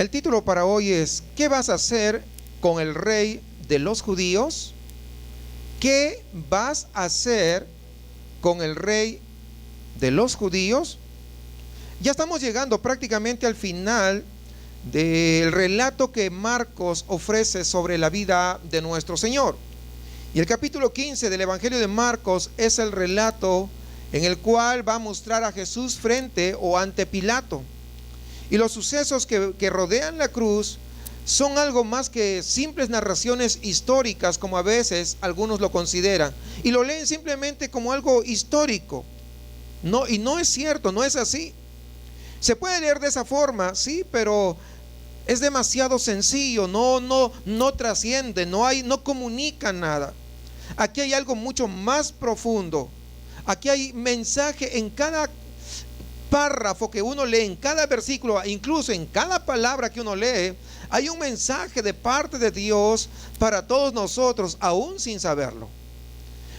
El título para hoy es: ¿qué vas a hacer con el rey de los judíos? ¿Qué vas a hacer con el rey de los judíos? Ya estamos llegando prácticamente al final del relato que Marcos ofrece sobre la vida de nuestro Señor. Y el capítulo 15 del Evangelio de Marcos es el relato en el cual va a mostrar a Jesús frente o ante Pilato. Y los sucesos que rodean la cruz son algo más que simples narraciones históricas, como a veces algunos lo consideran, y lo leen simplemente como algo histórico. No, y no es cierto, no es así. Se puede leer de esa forma, sí, pero es demasiado sencillo, no trasciende, no comunica nada. Aquí hay algo mucho más profundo. Aquí hay mensaje en cada párrafo que uno lee, en cada versículo, incluso en cada palabra que uno lee, hay un mensaje de parte de Dios para todos nosotros, aún sin saberlo.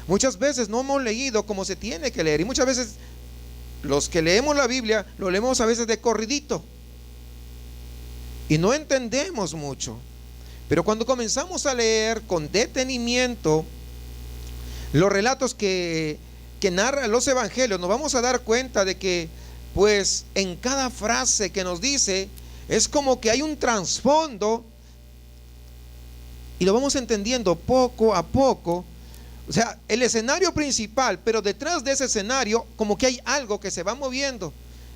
Muchas veces no hemos leído como se tiene que leer, y muchas veces los que leemos la Biblia lo leemos a veces de corridito y no entendemos mucho. Pero cuando comenzamos a leer con detenimiento los relatos que narran los evangelios, nos vamos a dar cuenta de que pues en cada frase que nos dice es como que hay un trasfondo, y lo vamos entendiendo poco a poco. O sea, el escenario principal, pero detrás de ese escenario como que hay algo que se va moviendo,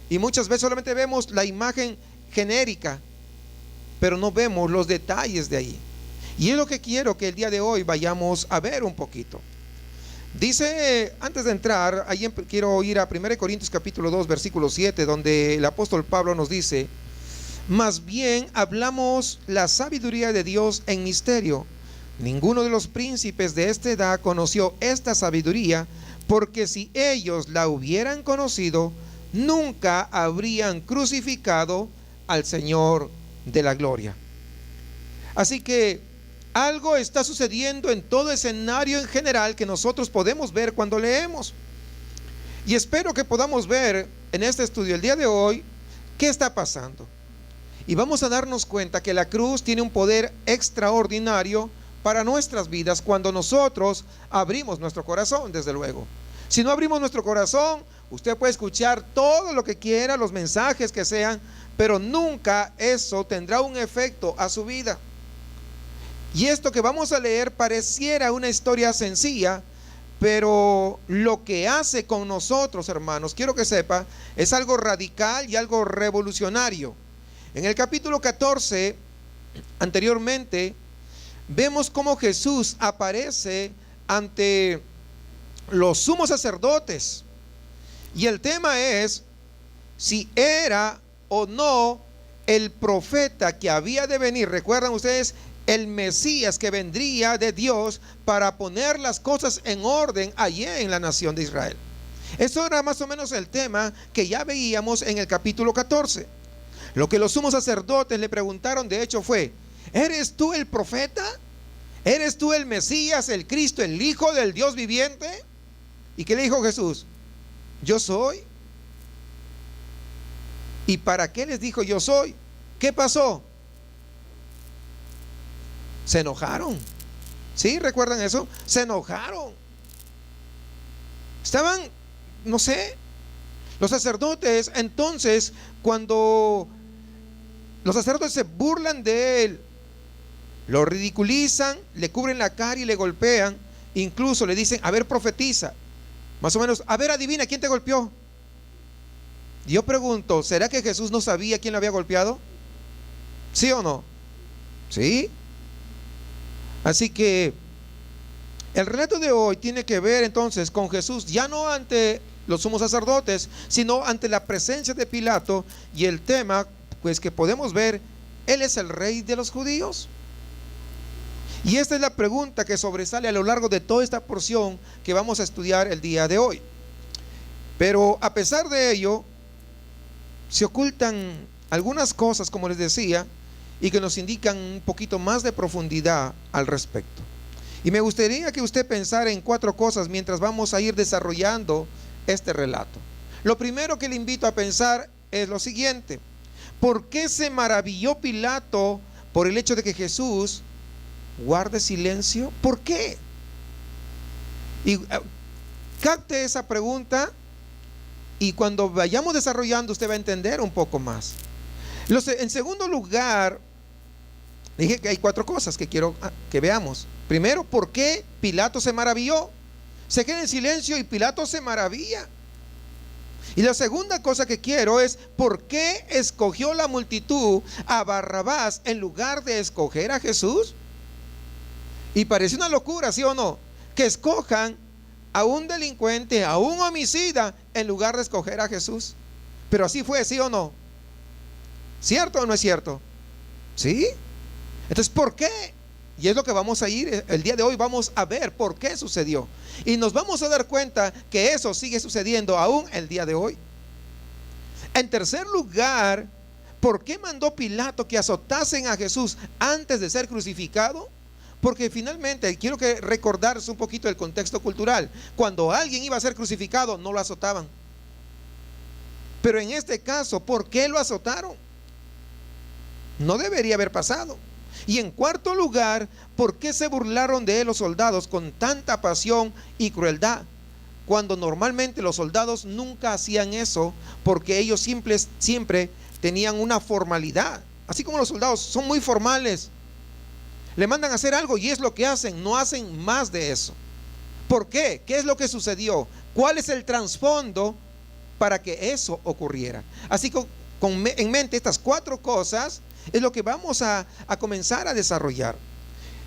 y muchas veces solamente vemos la imagen genérica, pero no vemos los detalles de ahí. Y es lo que quiero que el día de hoy vayamos a ver un poquito. Dice, antes de entrar, quiero ir a 1 Corintios capítulo 2, versículo 7, donde el apóstol Pablo nos dice: más bien hablamos la sabiduría de Dios en misterio. Ninguno de los príncipes de esta edad conoció esta sabiduría, porque si ellos la hubieran conocido, nunca habrían crucificado al Señor de la gloria. Así que algo está sucediendo en todo escenario en general que nosotros podemos ver cuando leemos. Y espero que podamos ver en este estudio el día de hoy qué está pasando. Y vamos a darnos cuenta que la cruz tiene un poder extraordinario para nuestras vidas cuando nosotros abrimos nuestro corazón, desde luego. Si no abrimos nuestro corazón, usted puede escuchar todo lo que quiera, los mensajes que sean, pero nunca eso tendrá un efecto a su vida. Y esto que vamos a leer pareciera una historia sencilla, pero lo que hace con nosotros, hermanos, quiero que sepa, es algo radical y algo revolucionario. En el capítulo 14, anteriormente, vemos cómo Jesús aparece ante los sumos sacerdotes, y el tema es si era o no el profeta que había de venir. Recuerdan ustedes, el Mesías que vendría de Dios para poner las cosas en orden allí en la nación de Israel. Eso era más o menos el tema que ya veíamos en el capítulo 14. Lo que los sumos sacerdotes le preguntaron, de hecho, fue: ¿eres tú el profeta? ¿Eres tú el Mesías, el Cristo, el Hijo del Dios viviente? ¿Y qué le dijo Jesús? Yo soy. ¿Y para qué les dijo yo soy? ¿Qué pasó? Se enojaron. ¿Sí? ¿Recuerdan eso? Se enojaron. Estaban, no sé, los sacerdotes. Entonces, cuando los sacerdotes se burlan de él, lo ridiculizan, le cubren la cara y le golpean, incluso le dicen: a ver, profetiza, más o menos, a ver, adivina quién te golpeó. Y yo pregunto, ¿será que Jesús no sabía quién lo había golpeado? ¿Sí o no? Sí. Así que el relato de hoy tiene que ver entonces con Jesús, ya no ante los sumos sacerdotes, sino ante la presencia de Pilato. Y el tema, pues, que podemos ver, ¿él es el rey de los judíos? Y esta es la pregunta que sobresale a lo largo de toda esta porción que vamos a estudiar el día de hoy. Pero a pesar de ello, se ocultan algunas cosas, como les decía, y que nos indican un poquito más de profundidad al respecto. Y me gustaría que usted pensara en 4 cosas mientras vamos a ir desarrollando este relato. Lo primero que le invito a pensar es lo siguiente: ¿Por qué se maravilló Pilato por el hecho de que Jesús guarde silencio? ¿Por qué? Y capte esa pregunta, y cuando vayamos desarrollando usted va a entender un poco más. En segundo lugar, dije que hay 4 cosas que quiero que veamos. Primero, ¿por qué Pilato se maravilló? Se queda en silencio y Pilato se maravilla. Y la segunda cosa que quiero es, ¿por qué escogió la multitud a Barrabás en lugar de escoger a Jesús? Y parece una locura, ¿sí o no? Que escojan a un delincuente, a un homicida, en lugar de escoger a Jesús. Pero así fue, ¿sí o no? ¿Cierto o no es cierto? ¿Sí? Entonces, ¿por qué? Y es lo que vamos a ir el día de hoy, vamos a ver por qué sucedió. Y nos vamos a dar cuenta que eso sigue sucediendo aún el día de hoy. En tercer lugar, ¿por qué mandó Pilato que azotasen a Jesús antes de ser crucificado? Porque finalmente, quiero que recordarse un poquito el contexto cultural. Cuando alguien iba a ser crucificado, no lo azotaban. Pero en este caso, ¿por qué lo azotaron? No debería haber pasado. Y en cuarto lugar, ¿por qué se burlaron de él los soldados con tanta pasión y crueldad? Cuando normalmente los soldados nunca hacían eso, porque ellos siempre tenían una formalidad. Así como los soldados son muy formales, le mandan a hacer algo y es lo que hacen, no hacen más de eso. ¿Por qué? ¿Qué es lo que sucedió? ¿Cuál es el trasfondo para que eso ocurriera? Así que en mente estas 4 cosas es lo que vamos a comenzar a desarrollar.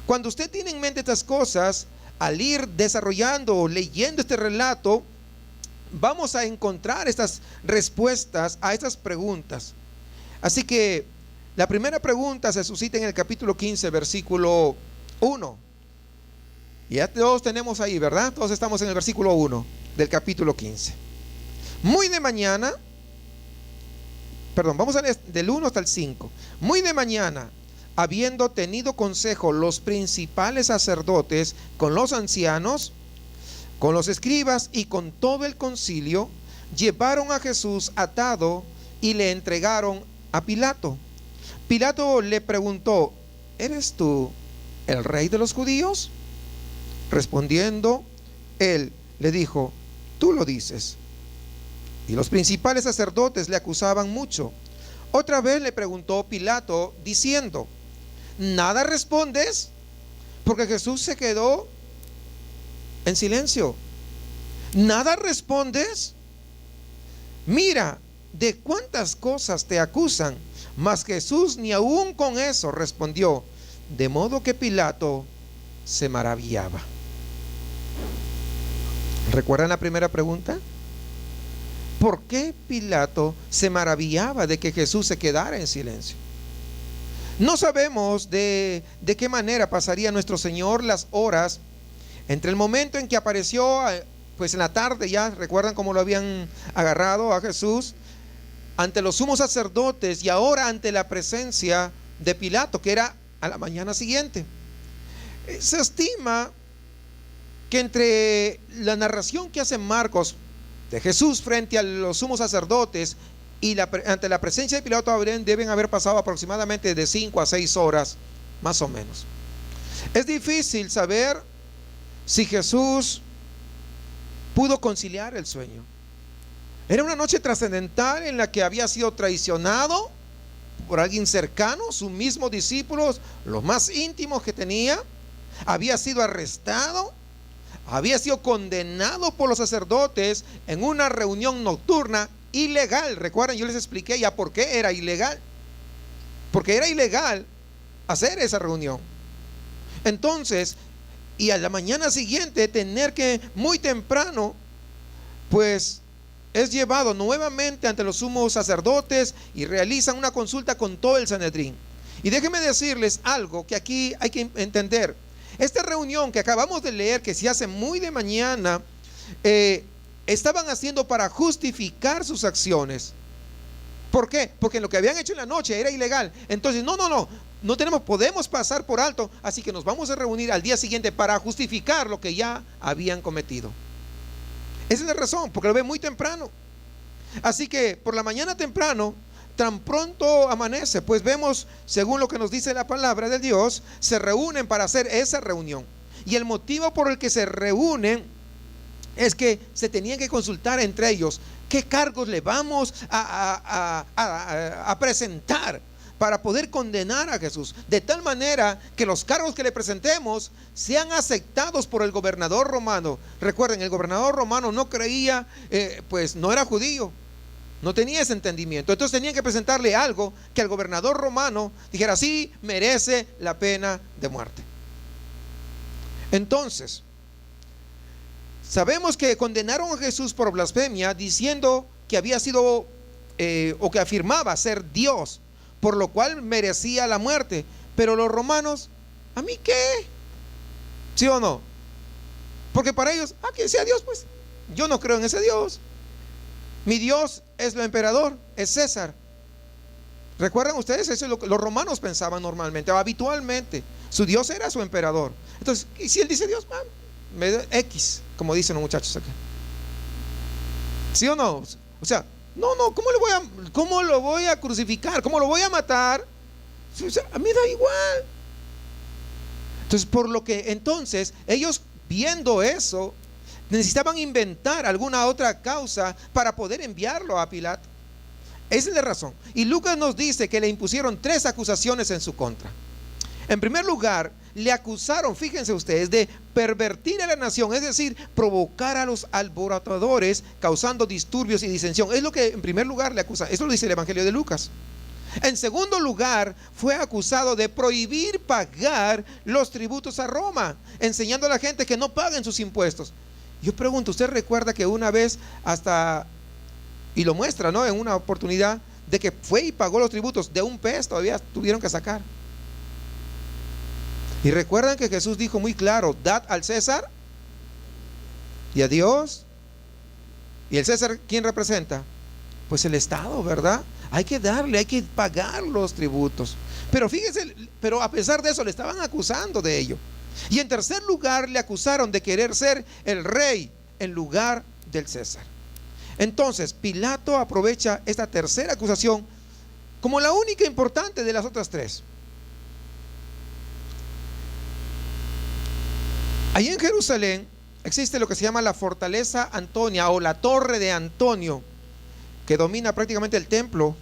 Cuando usted tiene en mente estas cosas, al ir desarrollando o leyendo este relato, vamos a encontrar estas respuestas a estas preguntas. Así que la primera pregunta se suscita en el capítulo 15, versículo 1. Y ya todos tenemos ahí, ¿verdad? Todos estamos en el versículo 1 del capítulo 15. Muy de mañana, vamos a leer del 1 hasta el 5. Muy de mañana, habiendo tenido consejo los principales sacerdotes con los ancianos, con los escribas y con todo el concilio, llevaron a Jesús atado y le entregaron a Pilato. Pilato le preguntó: ¿eres tú el rey de los judíos? Respondiendo, él le dijo: tú lo dices. Y los principales sacerdotes le acusaban mucho. Otra vez le preguntó Pilato diciendo: ¿nada respondes? Porque Jesús se quedó en silencio. ¿Nada respondes? Mira, de cuántas cosas te acusan. Mas Jesús ni aún con eso respondió, de modo que Pilato se maravillaba. ¿Recuerdan la primera pregunta? ¿Por qué Pilato se maravillaba de que Jesús se quedara en silencio? No sabemos de qué manera pasaría nuestro Señor las horas entre el momento en que apareció, pues en la tarde ya, recuerdan cómo lo habían agarrado a Jesús, ante los sumos sacerdotes, y ahora ante la presencia de Pilato, que era a la mañana siguiente. Se estima que entre la narración que hace Marcos de Jesús frente a los sumos sacerdotes y ante la presencia de Pilato deben haber pasado aproximadamente de 5 a 6 horas, más o menos. Es difícil saber si Jesús pudo conciliar el sueño. Era una noche trascendental en la que había sido traicionado por alguien cercano, sus mismos discípulos, los más íntimos que tenía. Había sido arrestado, había sido condenado por los sacerdotes en una reunión nocturna ilegal. Recuerden, yo les expliqué ya por qué era ilegal. Porque era ilegal hacer esa reunión. Entonces, y a la mañana siguiente tener que muy temprano, pues es llevado nuevamente ante los sumos sacerdotes y realizan una consulta con todo el Sanedrín. Y déjenme decirles algo que aquí hay que entender. Esta reunión que acabamos de leer, que se hace muy de mañana, estaban haciendo para justificar sus acciones. ¿Por qué? Porque lo que habían hecho en la noche era ilegal. Entonces, podemos pasar por alto, así que nos vamos a reunir al día siguiente para justificar lo que ya habían cometido. Esa es la razón, porque lo ven muy temprano. Así que por la mañana temprano tan pronto amanece, pues vemos, según lo que nos dice la palabra de Dios, se reúnen para hacer esa reunión. Y el motivo por el que se reúnen es que se tenían que consultar entre ellos qué cargos le vamos a presentar para poder condenar a Jesús, de tal manera que los cargos que le presentemos sean aceptados por el gobernador romano. Recuerden, el gobernador romano no creía, pues no era judío, no tenía ese entendimiento. Entonces tenían que presentarle algo que el gobernador romano dijera: sí, merece la pena de muerte. Entonces, sabemos que condenaron a Jesús por blasfemia, diciendo que había sido o que afirmaba ser Dios, por lo cual merecía la muerte. Pero los romanos, ¿a mí qué? ¿Sí o no? Porque para ellos, que sea Dios, pues yo no creo en ese Dios. Mi Dios es el emperador, es César. ¿Recuerdan ustedes? Eso es lo que los romanos pensaban normalmente, habitualmente. Su Dios era su emperador. Entonces, ¿y si él dice Dios? Me da X, como dicen los muchachos acá. ¿Sí o no? O sea, no, ¿cómo lo voy a crucificar? ¿Cómo lo voy a matar? O sea, a mí da igual. Entonces, por lo que entonces ellos, viendo eso, necesitaban inventar alguna otra causa para poder enviarlo a Pilato. Esa es la razón. Y Lucas nos dice que le impusieron 3 acusaciones en su contra. En primer lugar, le acusaron, fíjense ustedes, de pervertir a la nación, es decir, provocar a los alborotadores, causando disturbios y disensión. Es lo que en primer lugar le acusan. Eso lo dice el Evangelio de Lucas. En segundo lugar, fue acusado de prohibir pagar los tributos a Roma, enseñando a la gente que no paguen sus impuestos. Yo pregunto, ¿usted recuerda que una vez hasta, y lo muestra, ¿no?, en una oportunidad, de que fue y pagó los tributos de $1 todavía tuvieron que sacar? Y recuerdan que Jesús dijo muy claro: dad al César y a Dios. ¿Y el César quién representa? Pues el Estado, ¿verdad? Hay que darle, hay que pagar los tributos. Pero fíjense, pero a pesar de eso le estaban acusando de ello. Y en tercer lugar, le acusaron de querer ser el rey en lugar del César. Entonces Pilato aprovecha esta tercera acusación como la única importante de las otras 3. Allí en Jerusalén existe lo que se llama la fortaleza Antonia, o la torre de Antonio, que domina prácticamente el templo,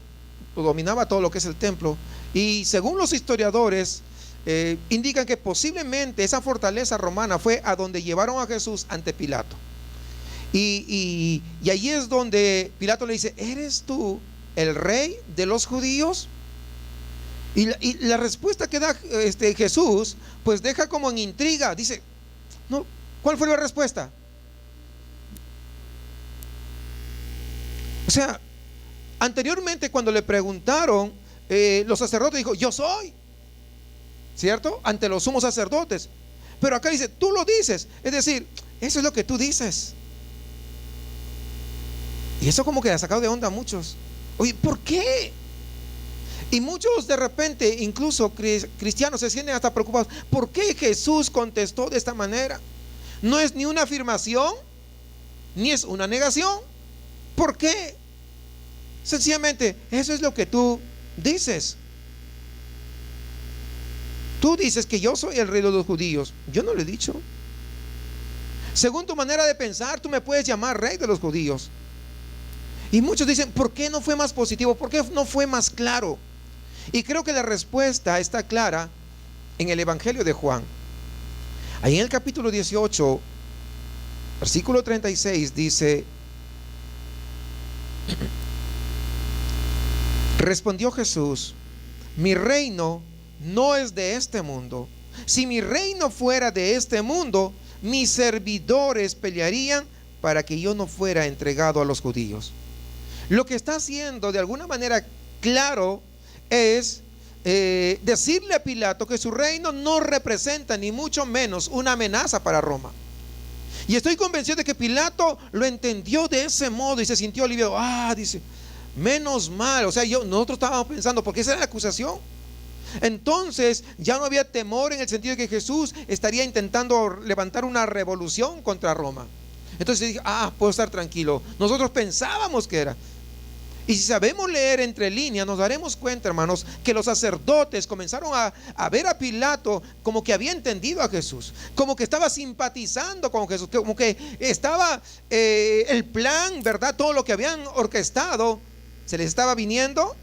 o dominaba todo lo que es el templo. Y según los historiadores, indican que posiblemente esa fortaleza romana fue a donde llevaron a Jesús ante Pilato. Y allí es donde Pilato le dice: ¿eres tú el rey de los judíos? Y la respuesta que da Jesús, pues deja como en intriga. Dice: no, ¿cuál fue la respuesta? O sea, anteriormente cuando le preguntaron, los sacerdotes dijo: yo soy, ¿cierto? Ante los sumos sacerdotes. Pero acá dice: tú lo dices. Es decir, eso es lo que tú dices. Y eso como que ha sacado de onda a muchos. Oye, ¿por qué? Y muchos de repente, incluso cristianos, se sienten hasta preocupados. ¿Por qué Jesús contestó de esta manera? No es ni una afirmación, ni es una negación. ¿Por qué? Sencillamente, eso es lo que tú dices. Tú dices que yo soy el rey de los judíos. Yo no lo he dicho. Según tu manera de pensar, tú me puedes llamar rey de los judíos. Y muchos dicen: ¿por qué no fue más positivo? ¿Por qué no fue más claro? Y creo que la respuesta está clara en el Evangelio de Juan. Ahí en el capítulo 18, versículo 36 dice: respondió Jesús: mi reino no es de este mundo. Si mi reino fuera de este mundo, mis servidores pelearían para que yo no fuera entregado a los judíos. Lo que está haciendo de alguna manera claro es decirle a Pilato que su reino no representa ni mucho menos una amenaza para Roma. Y estoy convencido de que Pilato lo entendió de ese modo y se sintió aliviado. Dice: menos mal. O sea, nosotros estábamos pensando, porque esa era la acusación. Entonces ya no había temor en el sentido de que Jesús estaría intentando levantar una revolución contra Roma. Entonces dije: puedo estar tranquilo. Nosotros pensábamos que era. Y si sabemos leer entre líneas, nos daremos cuenta, hermanos, que los sacerdotes comenzaron a ver a Pilato como que había entendido a Jesús, como que estaba simpatizando con Jesús, como que estaba el plan, ¿verdad? Todo lo que habían orquestado se les estaba viniendo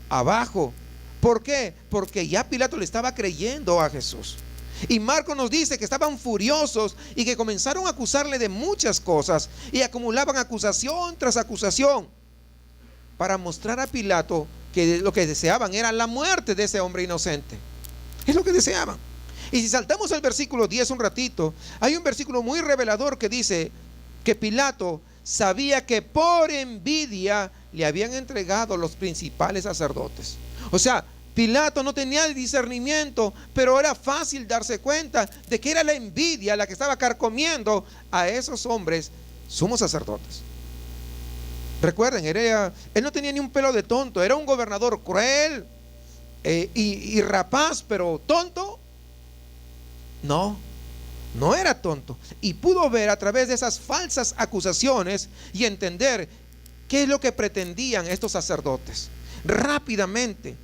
abajo. ¿Por qué? Porque ya Pilato le estaba creyendo a Jesús. Y Marcos nos dice que estaban furiosos y que comenzaron a acusarle de muchas cosas y acumulaban acusación tras acusación para mostrar a Pilato que lo que deseaban era la muerte de ese hombre inocente. Es lo que deseaban. Y si saltamos al versículo 10 un ratito, hay un versículo muy revelador que dice que Pilato sabía que por envidia le habían entregado los principales sacerdotes. O sea, Pilato no tenía el discernimiento, pero era fácil darse cuenta de que era la envidia la que estaba carcomiendo a esos hombres sumos sacerdotes. Recuerden, él no tenía ni un pelo de tonto, era un gobernador cruel y rapaz, pero tonto. No era tonto. Y pudo ver a través de esas falsas acusaciones y entender qué es lo que pretendían estos sacerdotes rápidamente.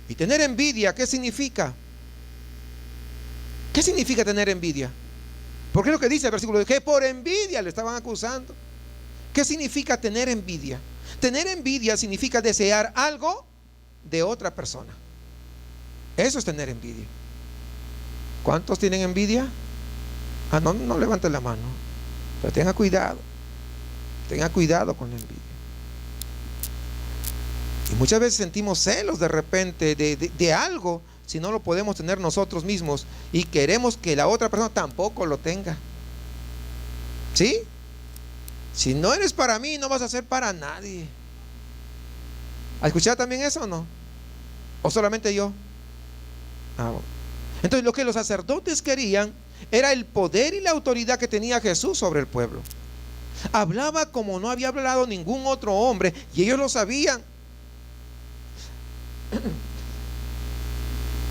Y tener envidia, ¿qué significa? ¿Qué significa tener envidia? Porque es lo que dice el versículo, que por envidia le estaban acusando. ¿Qué significa tener envidia? Tener envidia significa desear algo de otra persona. Eso es tener envidia. ¿Cuántos tienen envidia? No levanten la mano, pero tenga cuidado con la envidia. Y muchas veces sentimos celos de repente de algo, si no lo podemos tener nosotros mismos, y queremos que la otra persona tampoco lo tenga. ¿Sí? Si no eres para mí, no vas a ser para nadie. ¿Has escuchado también eso o no? ¿O solamente yo? Bueno. Entonces lo que los sacerdotes querían era el poder y la autoridad que tenía Jesús sobre el pueblo. Hablaba como no había hablado ningún otro hombre, y ellos lo sabían.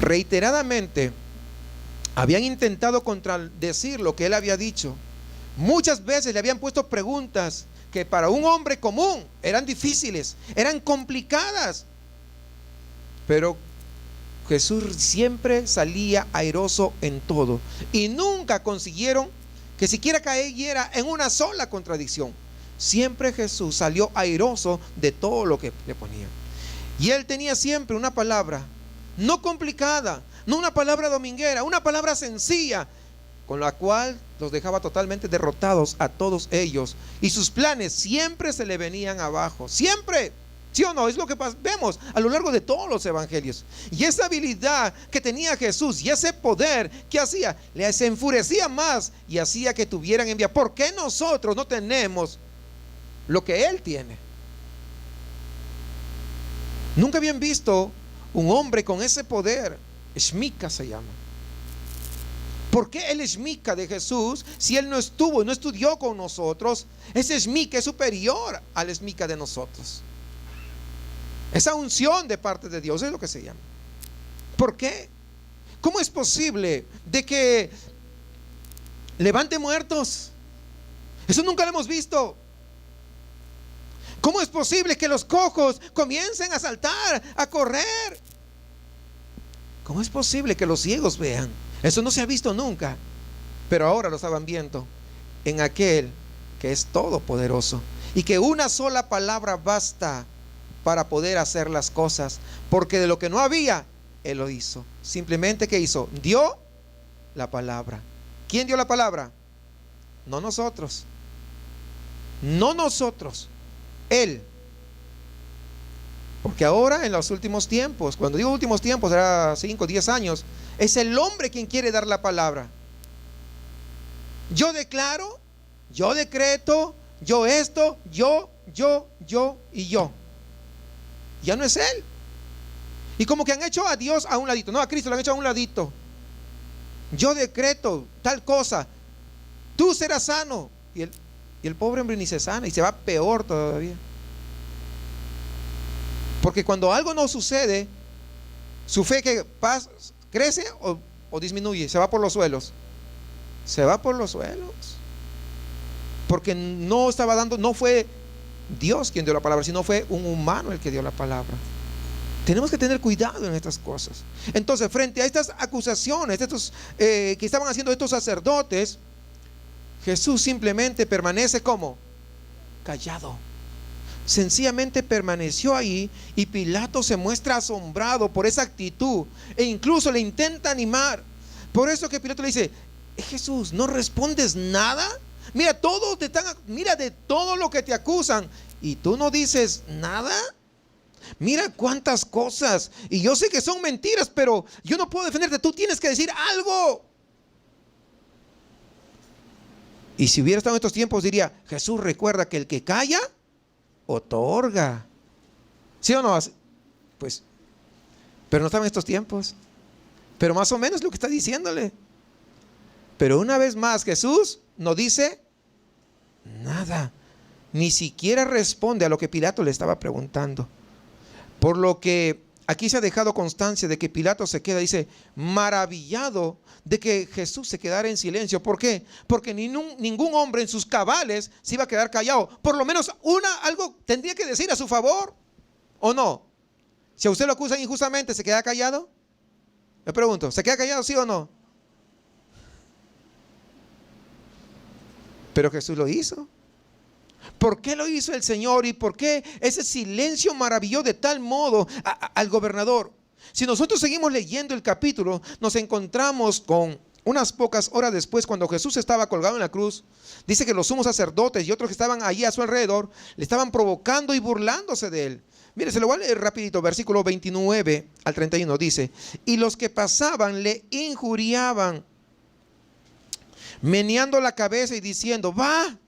Reiteradamente habían intentado contradecir lo que él había dicho. Muchas veces le habían puesto preguntas que para un hombre común eran difíciles, eran complicadas, pero Jesús siempre salía airoso en todo y nunca consiguieron que siquiera cayera en una sola contradicción. Siempre Jesús salió airoso de todo lo que le ponían. Y él tenía siempre una palabra no complicada, no una palabra dominguera, una palabra sencilla, con la cual los dejaba totalmente derrotados a todos ellos, y sus planes siempre se le venían abajo, siempre. ¿Sí o no? Es lo que vemos a lo largo de todos los evangelios. Y esa habilidad que tenía Jesús y ese poder, ¿qué hacía? Les enfurecía más y hacía que tuvieran envidia. ¿Por qué nosotros no tenemos lo que él tiene? Nunca habían visto un hombre con ese poder. Shmika se llama. ¿Por qué el Shmika de Jesús, si él no estuvo, no estudió con nosotros? Ese Shmika es superior al Shmika de nosotros. Esa unción de parte de Dios es lo que se llama. ¿Por qué? ¿Cómo es posible de que levante muertos? Eso nunca lo hemos visto. ¿Cómo es posible que los cojos comiencen a saltar, a correr? ¿Cómo es posible que los ciegos vean? Eso no se ha visto nunca, pero ahora lo estaban viendo en aquel que es todopoderoso y que una sola palabra basta para poder hacer las cosas, porque de lo que no había, él lo hizo. Simplemente, ¿qué hizo? Dio la palabra. ¿Quién dio la palabra? No nosotros. No nosotros. Él. Porque ahora en los últimos tiempos, cuando digo últimos tiempos, era 5 o 10 años, es el hombre quien quiere dar la palabra. Yo declaro, yo decreto, yo esto, yo y yo. Ya no es él. Y como que han hecho a Dios a un ladito. No, a Cristo lo han hecho a un ladito. Yo decreto tal cosa, tú serás sano. Y el pobre hombre ni se sana y se va peor todavía. Porque cuando algo no sucede, su fe que crece o disminuye, se va por los suelos. Se va por los suelos. Porque no estaba dando, no fue Dios quien dio la palabra, sino fue un humano el que dio la palabra. Tenemos que tener cuidado en estas cosas. Entonces, frente a estas acusaciones que estaban haciendo estos sacerdotes, Jesús simplemente permanece como callado. Sencillamente permaneció ahí, y Pilato se muestra asombrado por esa actitud e incluso le intenta animar. Por eso que Pilato le dice: Jesús, ¿no respondes nada? Mira, mira de todo lo que te acusan, y tú no dices nada. Mira cuántas cosas, y yo sé que son mentiras, pero yo no puedo defenderte. Tú tienes que decir algo. Y si hubiera estado en estos tiempos, diría: Jesús, recuerda que el que calla otorga. ¿Sí o no? Pues, pero no estaba en estos tiempos. Pero más o menos lo que está diciéndole. Pero una vez más, Jesús no dice nada, ni siquiera responde a lo que Pilato le estaba preguntando. Por lo que aquí se ha dejado constancia de que Pilato se queda, dice, maravillado de que Jesús se quedara en silencio. ¿Por qué? Porque ningún hombre en sus cabales se iba a quedar callado. Por lo menos algo tendría que decir a su favor, ¿o no? Si a usted lo acusan injustamente, ¿se queda callado? Me pregunto, ¿se queda callado, sí o no? Pero Jesús lo hizo. ¿Por qué lo hizo el Señor? ¿Y por qué ese silencio maravilló de tal modo al gobernador? Si nosotros seguimos leyendo el capítulo, nos encontramos con unas pocas horas después, cuando Jesús estaba colgado en la cruz. Dice que los sumos sacerdotes y otros que estaban allí a su alrededor le estaban provocando y burlándose de él. Mire, se lo voy a leer rapidito, versículo 29 al 31, dice: y los que pasaban le injuriaban, meneando la cabeza y diciendo: va,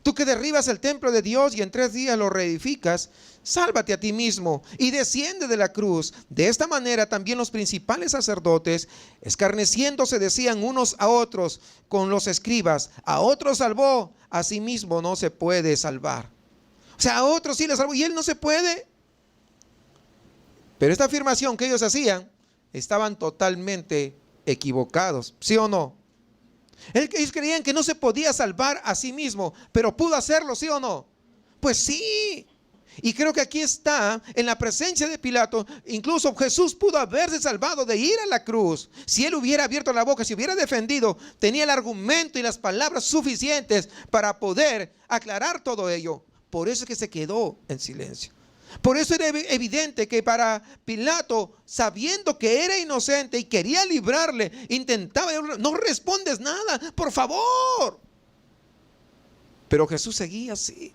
tú que derribas el templo de Dios y en 3 días lo reedificas, sálvate a ti mismo y desciende de la cruz. De esta manera también los principales sacerdotes, escarneciéndose, decían unos a otros con los escribas: a otros salvó, a sí mismo no se puede salvar. O sea, a otros sí le salvó y él no se puede. Pero esta afirmación que ellos hacían, estaban totalmente equivocados, ¿sí o no? Ellos creían que no se podía salvar a sí mismo, pero pudo hacerlo, ¿sí o no? Pues sí. Y creo que aquí está, en la presencia de Pilato, incluso Jesús pudo haberse salvado de ir a la cruz. Si él hubiera abierto la boca, si hubiera defendido, tenía el argumento y las palabras suficientes para poder aclarar todo ello. Por eso es que se quedó en silencio. Por eso era evidente que para Pilato, sabiendo que era inocente y quería librarle, intentaba: no respondes nada, por favor. Pero Jesús seguía así.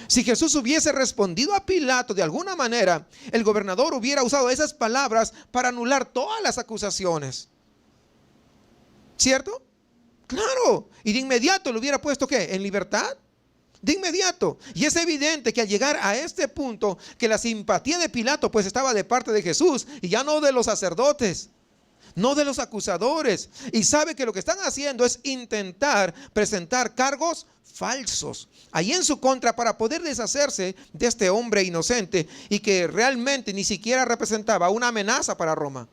Si Jesús hubiese respondido a Pilato de alguna manera, el gobernador hubiera usado esas palabras para anular todas las acusaciones, ¿cierto? Claro. Y de inmediato le hubiera puesto ¿qué? En libertad. De inmediato. Y es evidente que al llegar a este punto, que la simpatía de Pilato pues estaba de parte de Jesús y ya no de los sacerdotes, no de los acusadores. Y sabe que lo que están haciendo es intentar presentar cargos falsos ahí en su contra para poder deshacerse de este hombre inocente y que realmente ni siquiera representaba una amenaza para Roma.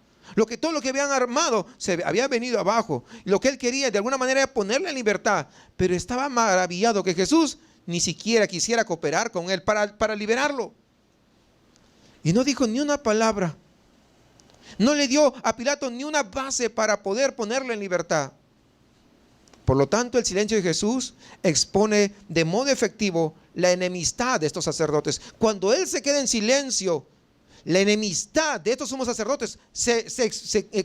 Todo lo que habían armado se había venido abajo. Lo que él quería de alguna manera era ponerle en libertad, pero estaba maravillado que Jesús ni siquiera quisiera cooperar con él para liberarlo. Y no dijo ni una palabra. No le dio a Pilato ni una base para poder ponerlo en libertad. Por lo tanto, el silencio de Jesús expone de modo efectivo la enemistad de estos sacerdotes. Cuando él se queda en silencio, la enemistad de estos sumos sacerdotes se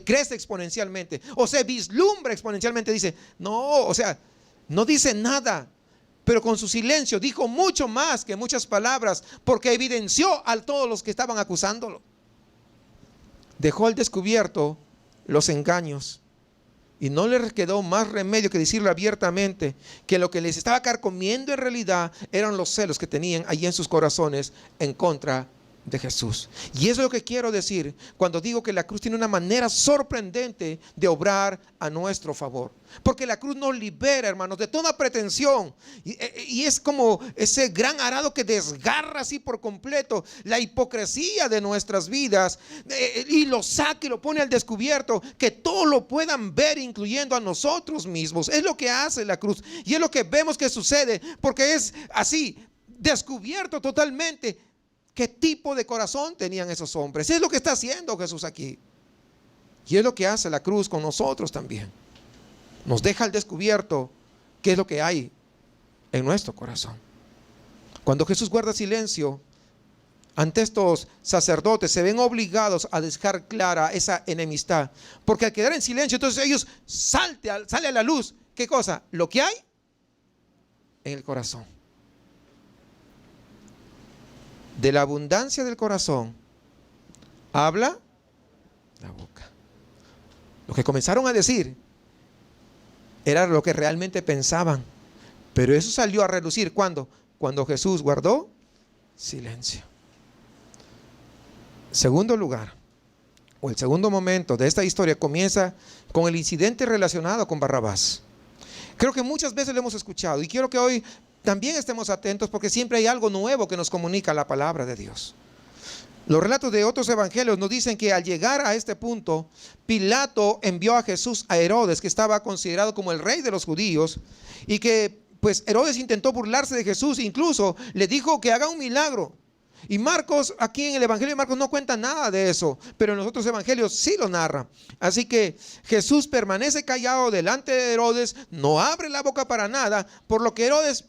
crece exponencialmente, o se vislumbra exponencialmente. Dice, no, o sea, no dice nada, pero con su silencio dijo mucho más que muchas palabras, porque evidenció a todos los que estaban acusándolo. Dejó al descubierto los engaños y no les quedó más remedio que decirlo abiertamente, que lo que les estaba carcomiendo en realidad eran los celos que tenían allí en sus corazones en contra de Jesús. Y eso es lo que quiero decir cuando digo que la cruz tiene una manera sorprendente de obrar a nuestro favor, porque la cruz nos libera, hermanos, de toda pretensión, y es como ese gran arado que desgarra así por completo la hipocresía de nuestras vidas, y lo saca y lo pone al descubierto, que todos lo puedan ver, incluyendo a nosotros mismos. Es lo que hace la cruz y es lo que vemos que sucede, porque es así. descubierto totalmente qué tipo de corazón tenían esos hombres. Es lo que está haciendo Jesús aquí. Y es lo que hace la cruz con nosotros también. Nos deja al descubierto qué es lo que hay en nuestro corazón. Cuando Jesús guarda silencio ante estos sacerdotes, se ven obligados a dejar clara esa enemistad. Porque al quedar en silencio, entonces ellos sale a la luz. ¿Qué cosa? Lo que hay en el corazón. De la abundancia del corazón habla la boca. Lo que comenzaron a decir era lo que realmente pensaban. Pero eso salió a relucir. ¿Cuándo? Cuando Jesús guardó silencio. Segundo lugar, o el segundo momento de esta historia comienza con el incidente relacionado con Barrabás. Creo que muchas veces lo hemos escuchado y quiero que hoy también estemos atentos porque siempre hay algo nuevo que nos comunica la palabra de Dios. Los relatos de otros evangelios nos dicen que al llegar a este punto, Pilato envió a Jesús a Herodes, que estaba considerado como el rey de los judíos, y que pues Herodes intentó burlarse de Jesús, incluso le dijo que haga un milagro. Y Marcos, aquí en el evangelio de Marcos no cuenta nada de eso, pero en los otros evangelios sí lo narra. Así que Jesús permanece callado delante de Herodes, no abre la boca para nada, por lo que Herodes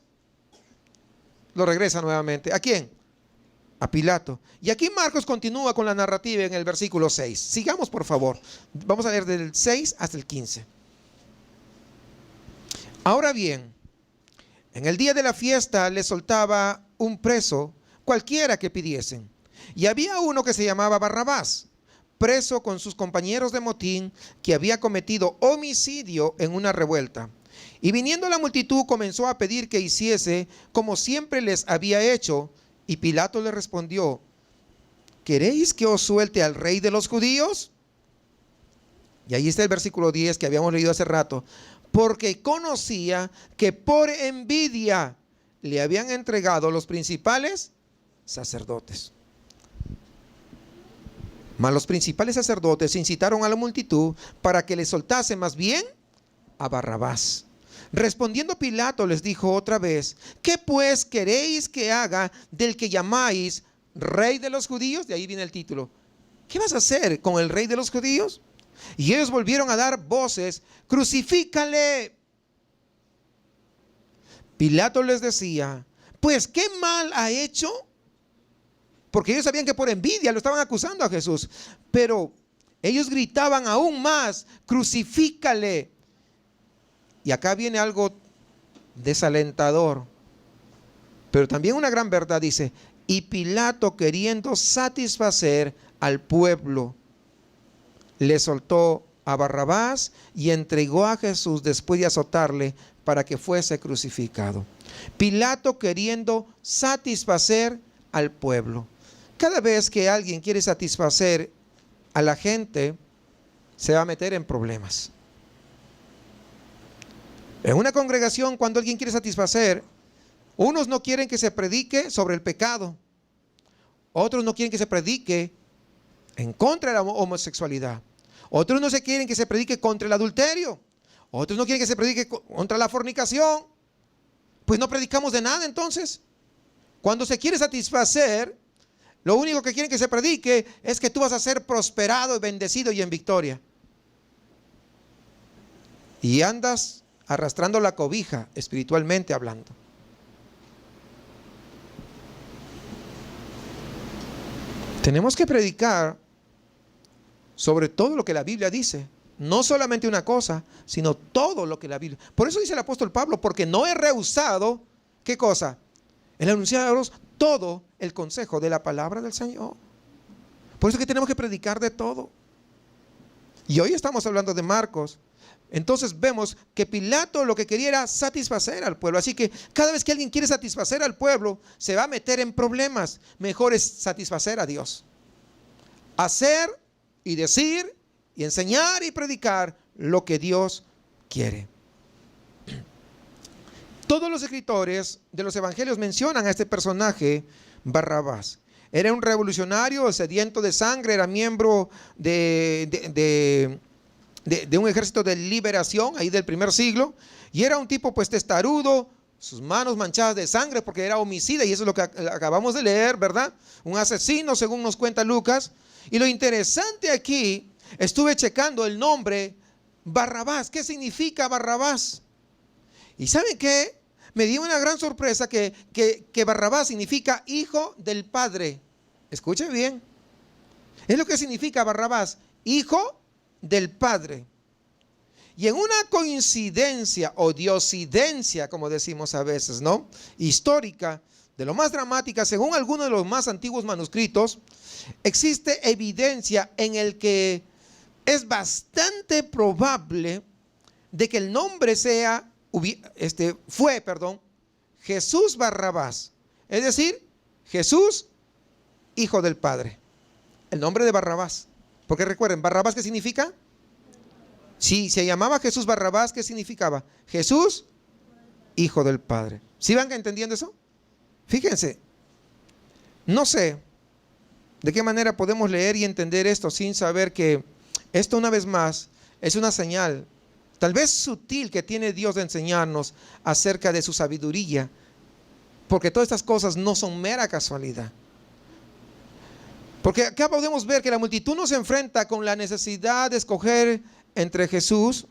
lo regresa nuevamente. ¿A quién? A Pilato. Y aquí Marcos continúa con la narrativa en el versículo 6. Sigamos, por favor. Vamos a leer del 6 hasta el 15. Ahora bien, en el día de la fiesta le soltaba un preso cualquiera que pidiesen. Y había uno que se llamaba Barrabás, preso con sus compañeros de motín, que había cometido homicidio en una revuelta. Y viniendo la multitud comenzó a pedir que hiciese como siempre les había hecho. Y Pilato le respondió: ¿queréis que os suelte al rey de los judíos? Y ahí está el versículo 10 que habíamos leído hace rato. Porque conocía que por envidia le habían entregado los principales sacerdotes. Mas los principales sacerdotes incitaron a la multitud para que le soltase más bien a Barrabás. Respondiendo Pilato les dijo otra vez: ¿qué pues queréis que haga del que llamáis rey de los judíos? De ahí viene el título. ¿Qué vas a hacer con el rey de los judíos? Y ellos volvieron a dar voces: crucifícale. Pilato les decía: pues ¿qué mal ha hecho? Porque ellos sabían que por envidia lo estaban acusando a Jesús. Pero ellos gritaban aún más: crucifícale. Y acá viene algo desalentador, pero también una gran verdad. Dice: y Pilato, queriendo satisfacer al pueblo, le soltó a Barrabás y entregó a Jesús después de azotarle para que fuese crucificado. Pilato queriendo satisfacer al pueblo. Cada vez que alguien quiere satisfacer a la gente, se va a meter en problemas. En una congregación, cuando alguien quiere satisfacer, unos no quieren que se predique sobre el pecado, otros no quieren que se predique en contra de la homosexualidad, otros no se quieren que se predique contra el adulterio, otros no quieren que se predique contra la fornicación. Pues no predicamos de nada entonces. Cuando se quiere satisfacer, lo único que quieren que se predique es que tú vas a ser prosperado y bendecido y en victoria. Y andas arrastrando la cobija, espiritualmente hablando. Tenemos que predicar sobre todo lo que la Biblia dice. No solamente una cosa, sino todo lo que la Biblia. Por eso dice el apóstol Pablo: porque no he rehusado, ¿qué cosa? El anunciaros todo el consejo de la palabra del Señor. Por eso es que tenemos que predicar de todo. Y hoy estamos hablando de Marcos. Entonces vemos que Pilato lo que quería era satisfacer al pueblo. Así que cada vez que alguien quiere satisfacer al pueblo, se va a meter en problemas. Mejor es satisfacer a Dios. Hacer y decir y enseñar y predicar lo que Dios quiere. Todos los escritores de los evangelios mencionan a este personaje, Barrabás. Era un revolucionario, sediento de sangre, era miembro de un ejército de liberación ahí del primer siglo, y era un tipo pues testarudo, sus manos manchadas de sangre porque era homicida, y eso es lo que acabamos de leer, ¿verdad? Un asesino, según nos cuenta Lucas. Y lo interesante aquí, estuve checando el nombre Barrabás. ¿Qué significa Barrabás? ¿Y saben qué? Me dio una gran sorpresa que Barrabás significa hijo del Padre. Escuchen bien. Es lo que significa Barrabás, hijo del Padre. Y en una coincidencia o diosidencia, como decimos a veces, ¿no?, histórica, de lo más dramática, según algunos de los más antiguos manuscritos, existe evidencia en el que es bastante probable de que el nombre fue Jesús Barrabás. Es decir, Jesús, hijo del Padre. El nombre de Barrabás. Porque recuerden, ¿Barrabás qué significa? Si se llamaba Jesús Barrabás, ¿qué significaba? Jesús, hijo del Padre. ¿Sí van entendiendo eso? Fíjense, no sé de qué manera podemos leer y entender esto sin saber que esto, una vez más, es una señal, tal vez sutil, que tiene Dios de enseñarnos acerca de su sabiduría, porque todas estas cosas no son mera casualidad. Porque acá podemos ver que la multitud nos enfrenta con la necesidad de escoger entre Jesús,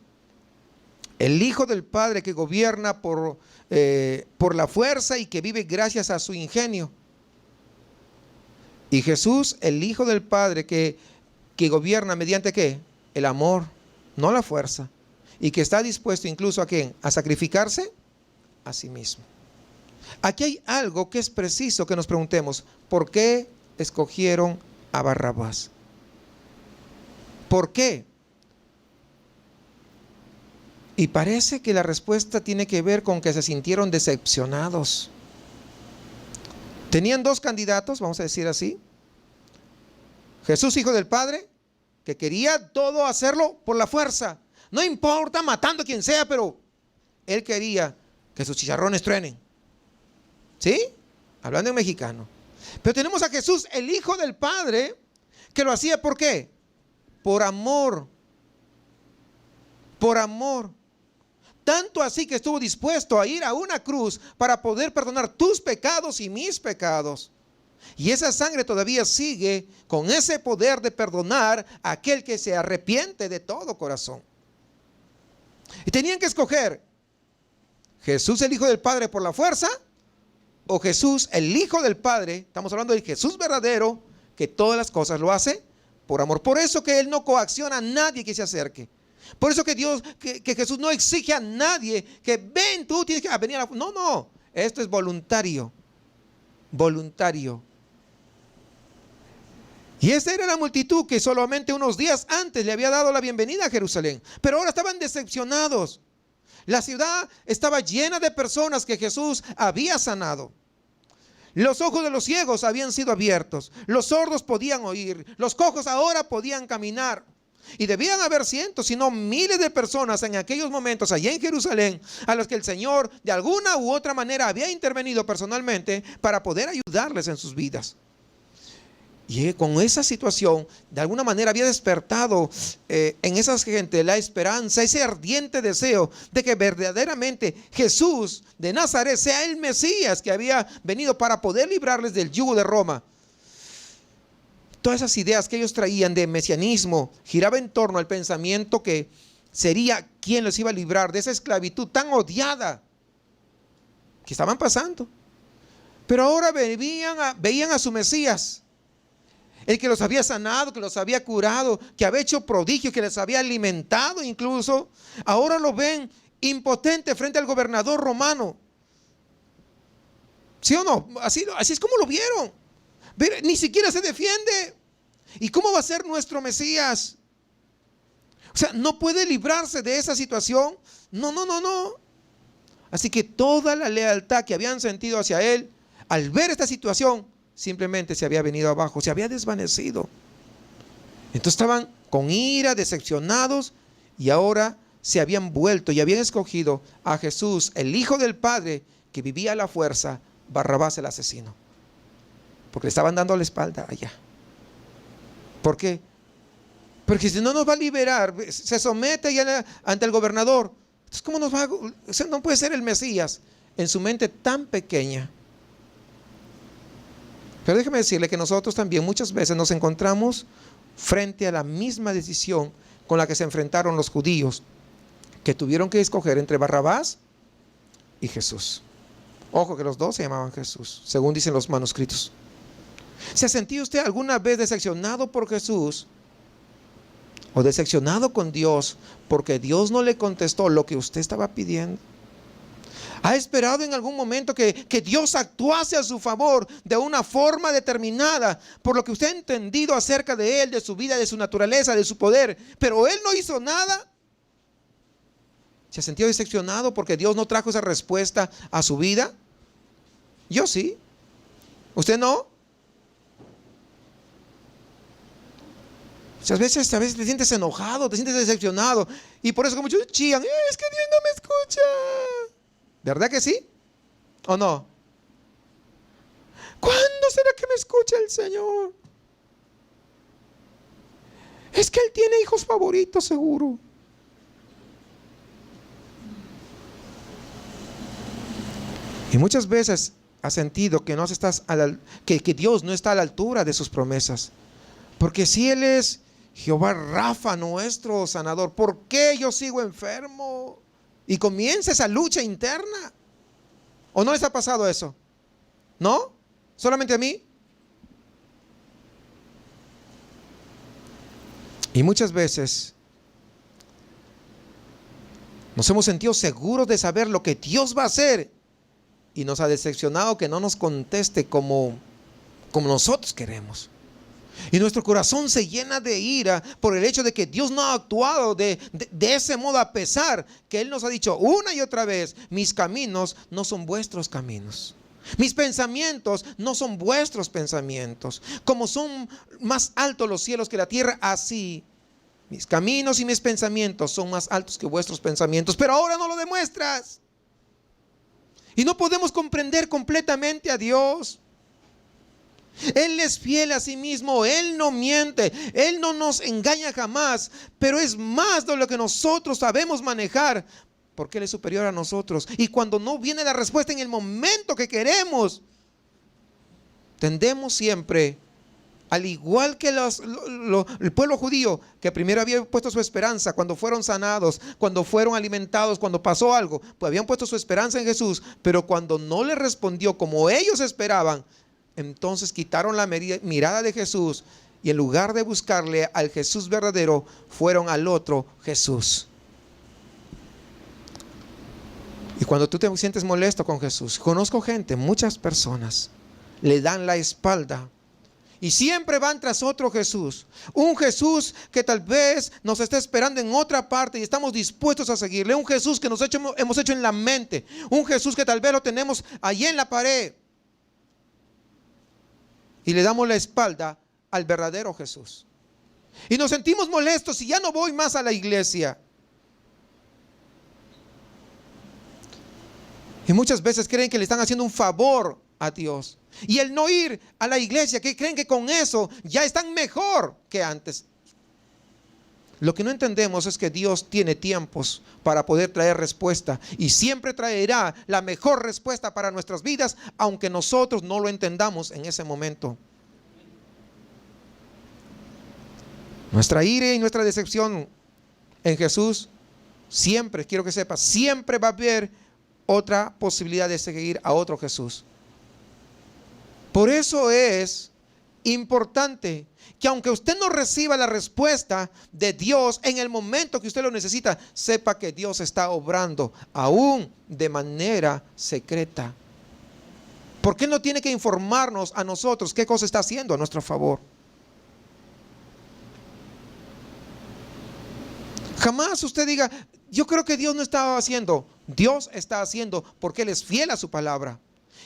el Hijo del Padre que gobierna por la fuerza y que vive gracias a su ingenio, y Jesús, el Hijo del Padre que gobierna mediante ¿qué? El amor, no la fuerza, y que está dispuesto incluso ¿a quién? A sacrificarse a sí mismo. Aquí hay algo que es preciso que nos preguntemos: ¿por qué escogieron a Barrabás? ¿Por qué? Y parece que la respuesta tiene que ver con que se sintieron decepcionados. Tenían dos candidatos, vamos a decir así. Jesús, hijo del Padre, que quería todo hacerlo por la fuerza. No importa matando a quien sea, pero él quería que sus chicharrones truenen. ¿Sí? Hablando en mexicano. Pero tenemos a Jesús, el Hijo del Padre, que lo hacía ¿por qué? Por amor. Por amor. Tanto así que estuvo dispuesto a ir a una cruz para poder perdonar tus pecados y mis pecados. Y esa sangre todavía sigue con ese poder de perdonar a aquel que se arrepiente de todo corazón. Y tenían que escoger: Jesús, el Hijo del Padre, por la fuerza, o Jesús, el Hijo del Padre, estamos hablando del Jesús verdadero, que todas las cosas lo hace por amor. Por eso que Él no coacciona a nadie que se acerque. Por eso que que Jesús no exige a nadie que ven, tú tienes que venir a la... No, esto es voluntario. Voluntario. Y esa era la multitud que solamente unos días antes le había dado la bienvenida a Jerusalén. Pero ahora estaban decepcionados. La ciudad estaba llena de personas que Jesús había sanado. Los ojos de los ciegos habían sido abiertos. Los sordos podían oír. Los cojos ahora podían caminar. Y debían haber cientos, si no miles de personas en aquellos momentos allá en Jerusalén, a los que el Señor de alguna u otra manera había intervenido personalmente para poder ayudarles en sus vidas. Y con esa situación, de alguna manera había despertado en esa gente la esperanza, ese ardiente deseo de que verdaderamente Jesús de Nazaret sea el Mesías que había venido para poder librarles del yugo de Roma. Todas esas ideas que ellos traían de mesianismo giraba en torno al pensamiento que sería quien los iba a librar de esa esclavitud tan odiada que estaban pasando. Pero ahora veían a su Mesías, el que los había sanado, que los había curado, que había hecho prodigios, que les había alimentado incluso. Ahora lo ven impotente frente al gobernador romano. ¿Sí o no? Así es como lo vieron. Pero ni siquiera se defiende. ¿Y cómo va a ser nuestro Mesías? O sea, no puede librarse de esa situación. No. Así que toda la lealtad que habían sentido hacia él, al ver esta situación, simplemente se había venido abajo, se había desvanecido. Entonces estaban con ira, decepcionados, y ahora se habían vuelto y habían escogido a Jesús, el Hijo del Padre, que vivía a la fuerza, Barrabás el asesino. Porque le estaban dando la espalda allá. ¿Por qué? Porque si no nos va a liberar, se somete ya ante el gobernador. Entonces, ¿cómo nos va a...? No puede ser el Mesías. en su mente tan pequeña. Pero déjeme decirle que nosotros también muchas veces nos encontramos frente a la misma decisión con la que se enfrentaron los judíos, que tuvieron que escoger entre Barrabás y Jesús. Ojo que los dos se llamaban Jesús, según dicen los manuscritos. ¿Se ha sentido usted alguna vez decepcionado por Jesús? ¿O decepcionado con Dios porque Dios no le contestó lo que usted estaba pidiendo? ¿Ha esperado en algún momento que Dios actuase a su favor de una forma determinada por lo que usted ha entendido acerca de Él, de su vida, de su naturaleza, de su poder, pero Él no hizo nada? ¿Se ha sentido decepcionado porque Dios no trajo esa respuesta a su vida? Yo sí. ¿Usted no? Muchas veces te sientes enojado, te sientes decepcionado, y por eso como muchos chillan, es que Dios no me escucha. ¿Verdad que sí? ¿O no? ¿Cuándo será que me escucha el Señor? Es que Él tiene hijos favoritos seguro. Y muchas veces has sentido que, que Dios no está a la altura de sus promesas. Porque si Él es Jehová Rafa, nuestro sanador, ¿por qué yo sigo enfermo? Y comienza esa lucha interna. ¿O no les ha pasado eso? ¿No? ¿Solamente a mí? Y muchas veces nos hemos sentido seguros de saber lo que Dios va a hacer, y nos ha decepcionado que no nos conteste como nosotros queremos. Y nuestro corazón se llena de ira por el hecho de que Dios no ha actuado de ese modo, a pesar que Él nos ha dicho una y otra vez: mis caminos no son vuestros caminos, mis pensamientos no son vuestros pensamientos. Como son más altos los cielos que la tierra, así mis caminos y mis pensamientos son más altos que vuestros pensamientos. Pero ahora no lo demuestras. Y no podemos comprender completamente a Dios. Él es fiel a sí mismo, Él no miente, Él no nos engaña jamás, pero es más de lo que nosotros sabemos manejar, porque Él es superior a nosotros. Y cuando no viene la respuesta en el momento que queremos, tendemos siempre, al igual que el pueblo judío, que primero había puesto su esperanza cuando fueron sanados, cuando fueron alimentados, cuando pasó algo, pues habían puesto su esperanza en Jesús, pero cuando no le respondió como ellos esperaban, entonces quitaron la mirada de Jesús, y en lugar de buscarle al Jesús verdadero, fueron al otro Jesús. Y cuando tú te sientes molesto con Jesús, conozco gente, muchas personas le dan la espalda y siempre van tras otro Jesús, un Jesús que tal vez nos está esperando en otra parte y estamos dispuestos a seguirle, un Jesús que hemos hecho en la mente, un Jesús que tal vez lo tenemos allí en la pared, y le damos la espalda al verdadero Jesús. Y nos sentimos molestos y ya no voy más a la iglesia. Y muchas veces creen que le están haciendo un favor a Dios. Y el no ir a la iglesia, que creen que con eso ya están mejor que antes. Lo que no entendemos es que Dios tiene tiempos para poder traer respuesta, y siempre traerá la mejor respuesta para nuestras vidas, aunque nosotros no lo entendamos en ese momento. Nuestra ira y nuestra decepción en Jesús, siempre, quiero que sepas, siempre va a haber otra posibilidad de seguir a otro Jesús. Por eso es importante que, aunque usted no reciba la respuesta de Dios en el momento que usted lo necesita, sepa que Dios está obrando aún de manera secreta. ¿Por qué no tiene que informarnos a nosotros qué cosa está haciendo a nuestro favor? Jamás usted diga: yo creo que Dios no está haciendo. Dios está haciendo, porque Él es fiel a su palabra.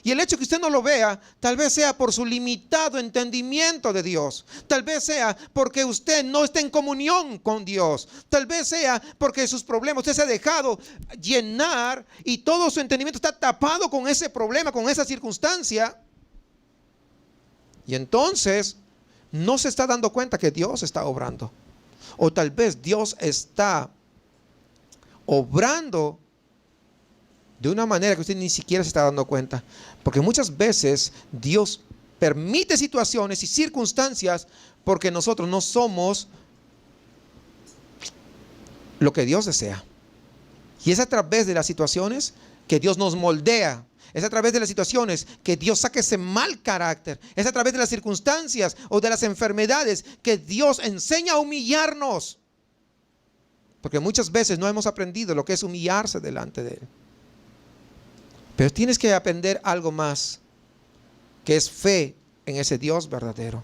Y el hecho que usted no lo vea, tal vez sea por su limitado entendimiento de Dios. Tal vez sea porque usted no está en comunión con Dios. Tal vez sea porque sus problemas, usted se ha dejado llenar y todo su entendimiento está tapado con ese problema, con esa circunstancia. Y entonces no se está dando cuenta que Dios está obrando. O tal vez Dios está obrando de una manera que usted ni siquiera se está dando cuenta. Porque muchas veces Dios permite situaciones y circunstancias porque nosotros no somos lo que Dios desea. Y es a través de las situaciones que Dios nos moldea. Es a través de las situaciones que Dios saca ese mal carácter. Es a través de las circunstancias o de las enfermedades que Dios enseña a humillarnos. Porque muchas veces no hemos aprendido lo que es humillarse delante de Él. Pero tienes que aprender algo más, que es fe en ese Dios verdadero.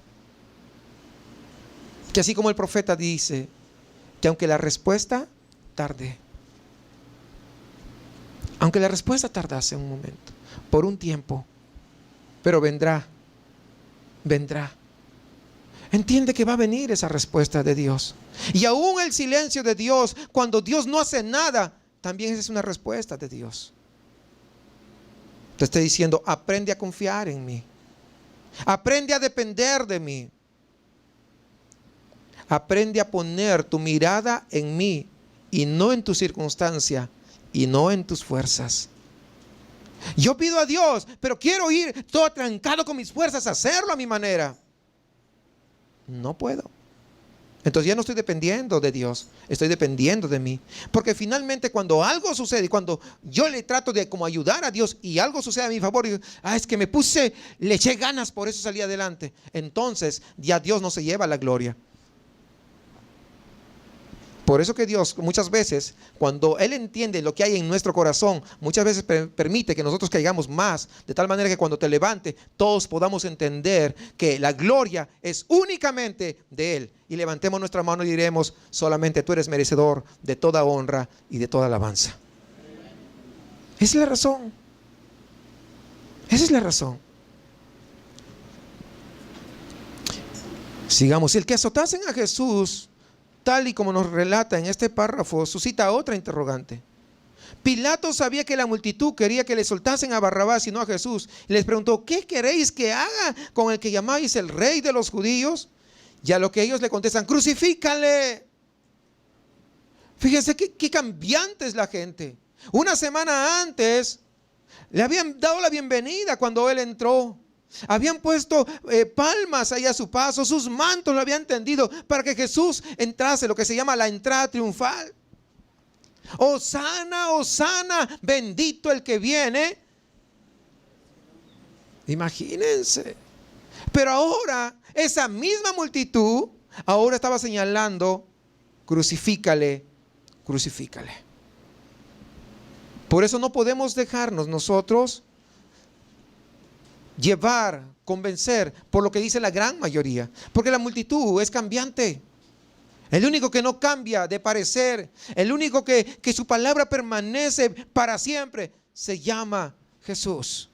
Que así como el profeta dice, que aunque la respuesta tarde, aunque la respuesta tardase un momento, por un tiempo, pero vendrá, vendrá. Entiende que va a venir esa respuesta de Dios. Y aún el silencio de Dios, cuando Dios no hace nada, también es una respuesta de Dios. Te estoy diciendo, aprende a confiar en mí. Aprende a depender de mí. Aprende a poner tu mirada en mí y no en tu circunstancia y no en tus fuerzas. Yo pido a Dios, pero quiero ir todo atrancado con mis fuerzas a hacerlo a mi manera. No puedo. Entonces ya no estoy dependiendo de Dios, estoy dependiendo de mí. Porque finalmente cuando algo sucede y cuando yo le trato de como ayudar a Dios y algo sucede a mi favor, y, es que le eché ganas, por eso salí adelante. Entonces ya Dios no se lleva la gloria. Por eso que Dios muchas veces, cuando Él entiende lo que hay en nuestro corazón, muchas veces permite que nosotros caigamos más, de tal manera que cuando te levante, todos podamos entender que la gloria es únicamente de Él. Y levantemos nuestra mano y diremos, solamente tú eres merecedor de toda honra y de toda alabanza. Esa es la razón. Esa es la razón. Sigamos. El que azotasen a Jesús, tal y como nos relata en este párrafo, suscita otra interrogante. Pilato sabía que la multitud quería que le soltasen a Barrabás y no a Jesús. Y les preguntó, ¿qué queréis que haga con el que llamáis el rey de los judíos? Y a lo que ellos le contestan, crucifícale. Fíjense qué cambiante es la gente. Una semana antes le habían dado la bienvenida cuando él entró. Habían puesto palmas ahí a su paso, sus mantos lo habían tendido para que Jesús entrase, lo que se llama la entrada triunfal. Hosana, hosana, bendito el que viene. Imagínense. Pero ahora, esa misma multitud, ahora estaba señalando, crucifícale, crucifícale. Por eso no podemos dejarnos nosotros llevar, convencer por lo que dice la gran mayoría, porque la multitud es cambiante. El único que no cambia de parecer, el único que su palabra permanece para siempre, se llama Jesús.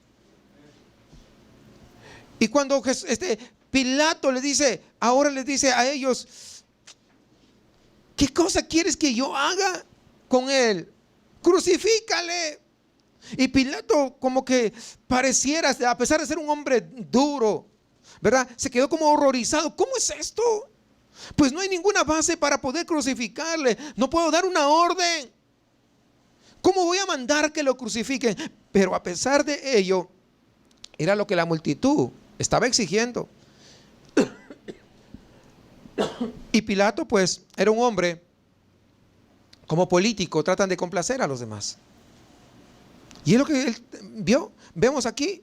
Y cuando Pilato le dice, ahora les dice a ellos, ¿qué cosa quieres que yo haga con él? Crucifícale. Y Pilato como que pareciera, a pesar de ser un hombre duro, ¿verdad? Se quedó como horrorizado. ¿Cómo es esto? Pues no hay ninguna base para poder crucificarle. No puedo dar una orden. ¿Cómo voy a mandar que lo crucifiquen? Pero a pesar de ello, era lo que la multitud estaba exigiendo. Y Pilato pues era un hombre, como político, tratan de complacer a los demás. Y es lo que él vio, vemos aquí,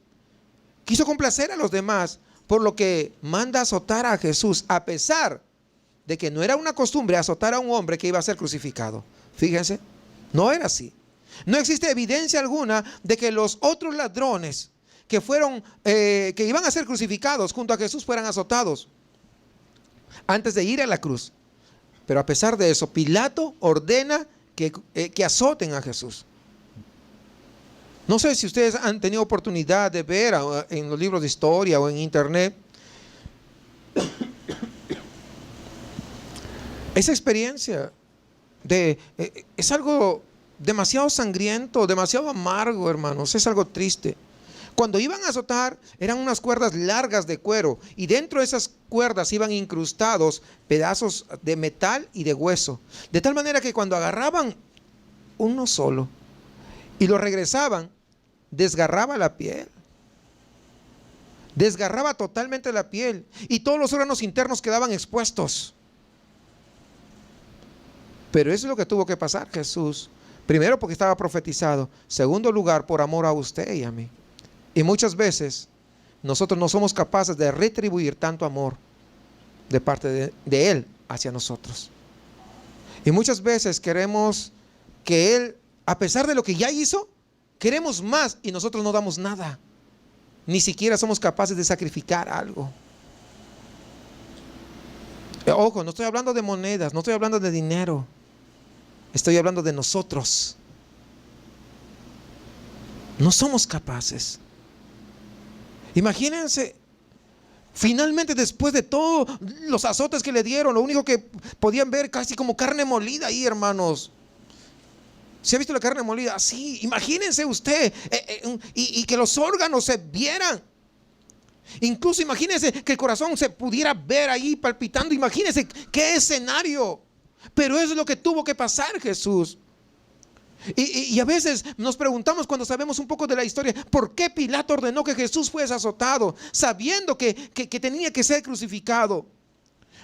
quiso complacer a los demás, por lo que manda azotar a Jesús, a pesar de que no era una costumbre azotar a un hombre que iba a ser crucificado. Fíjense, no era así. No existe evidencia alguna de que los otros ladrones que iban a ser crucificados junto a Jesús fueran azotados antes de ir a la cruz. Pero a pesar de eso, Pilato ordena que azoten a Jesús. No sé si ustedes han tenido oportunidad de ver en los libros de historia o en internet esa experiencia es algo demasiado sangriento, demasiado amargo, hermanos. Es algo triste. Cuando iban a azotar, eran unas cuerdas largas de cuero, y dentro de esas cuerdas iban incrustados pedazos de metal y de hueso, de tal manera que cuando agarraban uno solo y lo regresaban, desgarraba la piel. Desgarraba totalmente la piel y todos los órganos internos quedaban expuestos. Pero eso es lo que tuvo que pasar Jesús. Primero, porque estaba profetizado. Segundo lugar, por amor a usted y a mí. Y muchas veces nosotros no somos capaces de retribuir tanto amor de parte de Él hacia nosotros. Y muchas veces queremos que Él, a pesar de lo que ya hizo, queremos más y nosotros no damos nada. Ni siquiera somos capaces de sacrificar algo. Ojo, no estoy hablando de monedas, no estoy hablando de dinero. Estoy hablando de nosotros. No somos capaces. Imagínense, finalmente después de todos los azotes que le dieron, lo único que podían ver casi como carne molida ahí, hermanos. ¿Se ha visto la carne molida? Así, imagínense usted, y que los órganos se vieran. Incluso imagínense que el corazón se pudiera ver ahí palpitando. Imagínense qué escenario. Pero eso es lo que tuvo que pasar Jesús. Y a veces nos preguntamos cuando sabemos un poco de la historia, ¿por qué Pilato ordenó que Jesús fuese azotado, sabiendo que tenía que ser crucificado?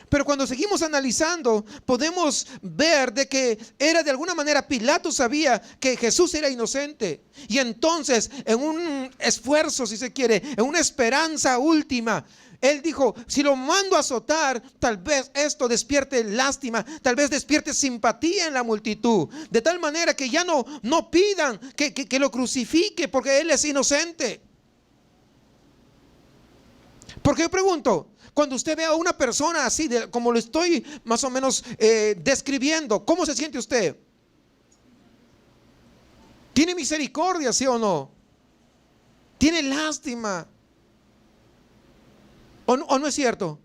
Pero cuando seguimos analizando, podemos ver de que era de alguna manera, Pilato sabía que Jesús era inocente. Y entonces, en un esfuerzo, si se quiere, en una esperanza última, él dijo, si lo mando a azotar, tal vez esto despierte lástima, tal vez despierte simpatía en la multitud. De tal manera que ya no pidan que lo crucifique porque él es inocente. Porque yo pregunto, cuando usted ve a una persona así, como lo estoy más o menos describiendo, ¿cómo se siente usted? ¿Tiene misericordia, sí o no? ¿Tiene lástima? ¿O no es cierto?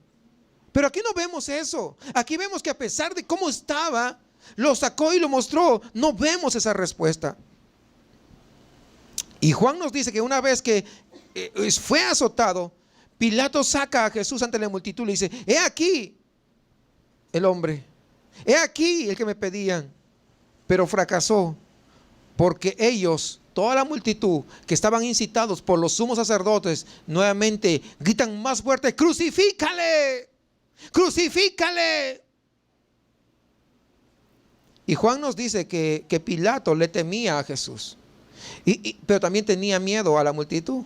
Pero aquí no vemos eso. Aquí vemos que a pesar de cómo estaba, lo sacó y lo mostró. No vemos esa respuesta. Y Juan nos dice que una vez que fue azotado, Pilato saca a Jesús ante la multitud y le dice, he aquí el hombre, he aquí el que me pedían. Pero fracasó porque ellos, toda la multitud que estaban incitados por los sumos sacerdotes, nuevamente gritan más fuerte, crucifícale, crucifícale. Y Juan nos dice que Pilato le temía a Jesús, pero también tenía miedo a la multitud.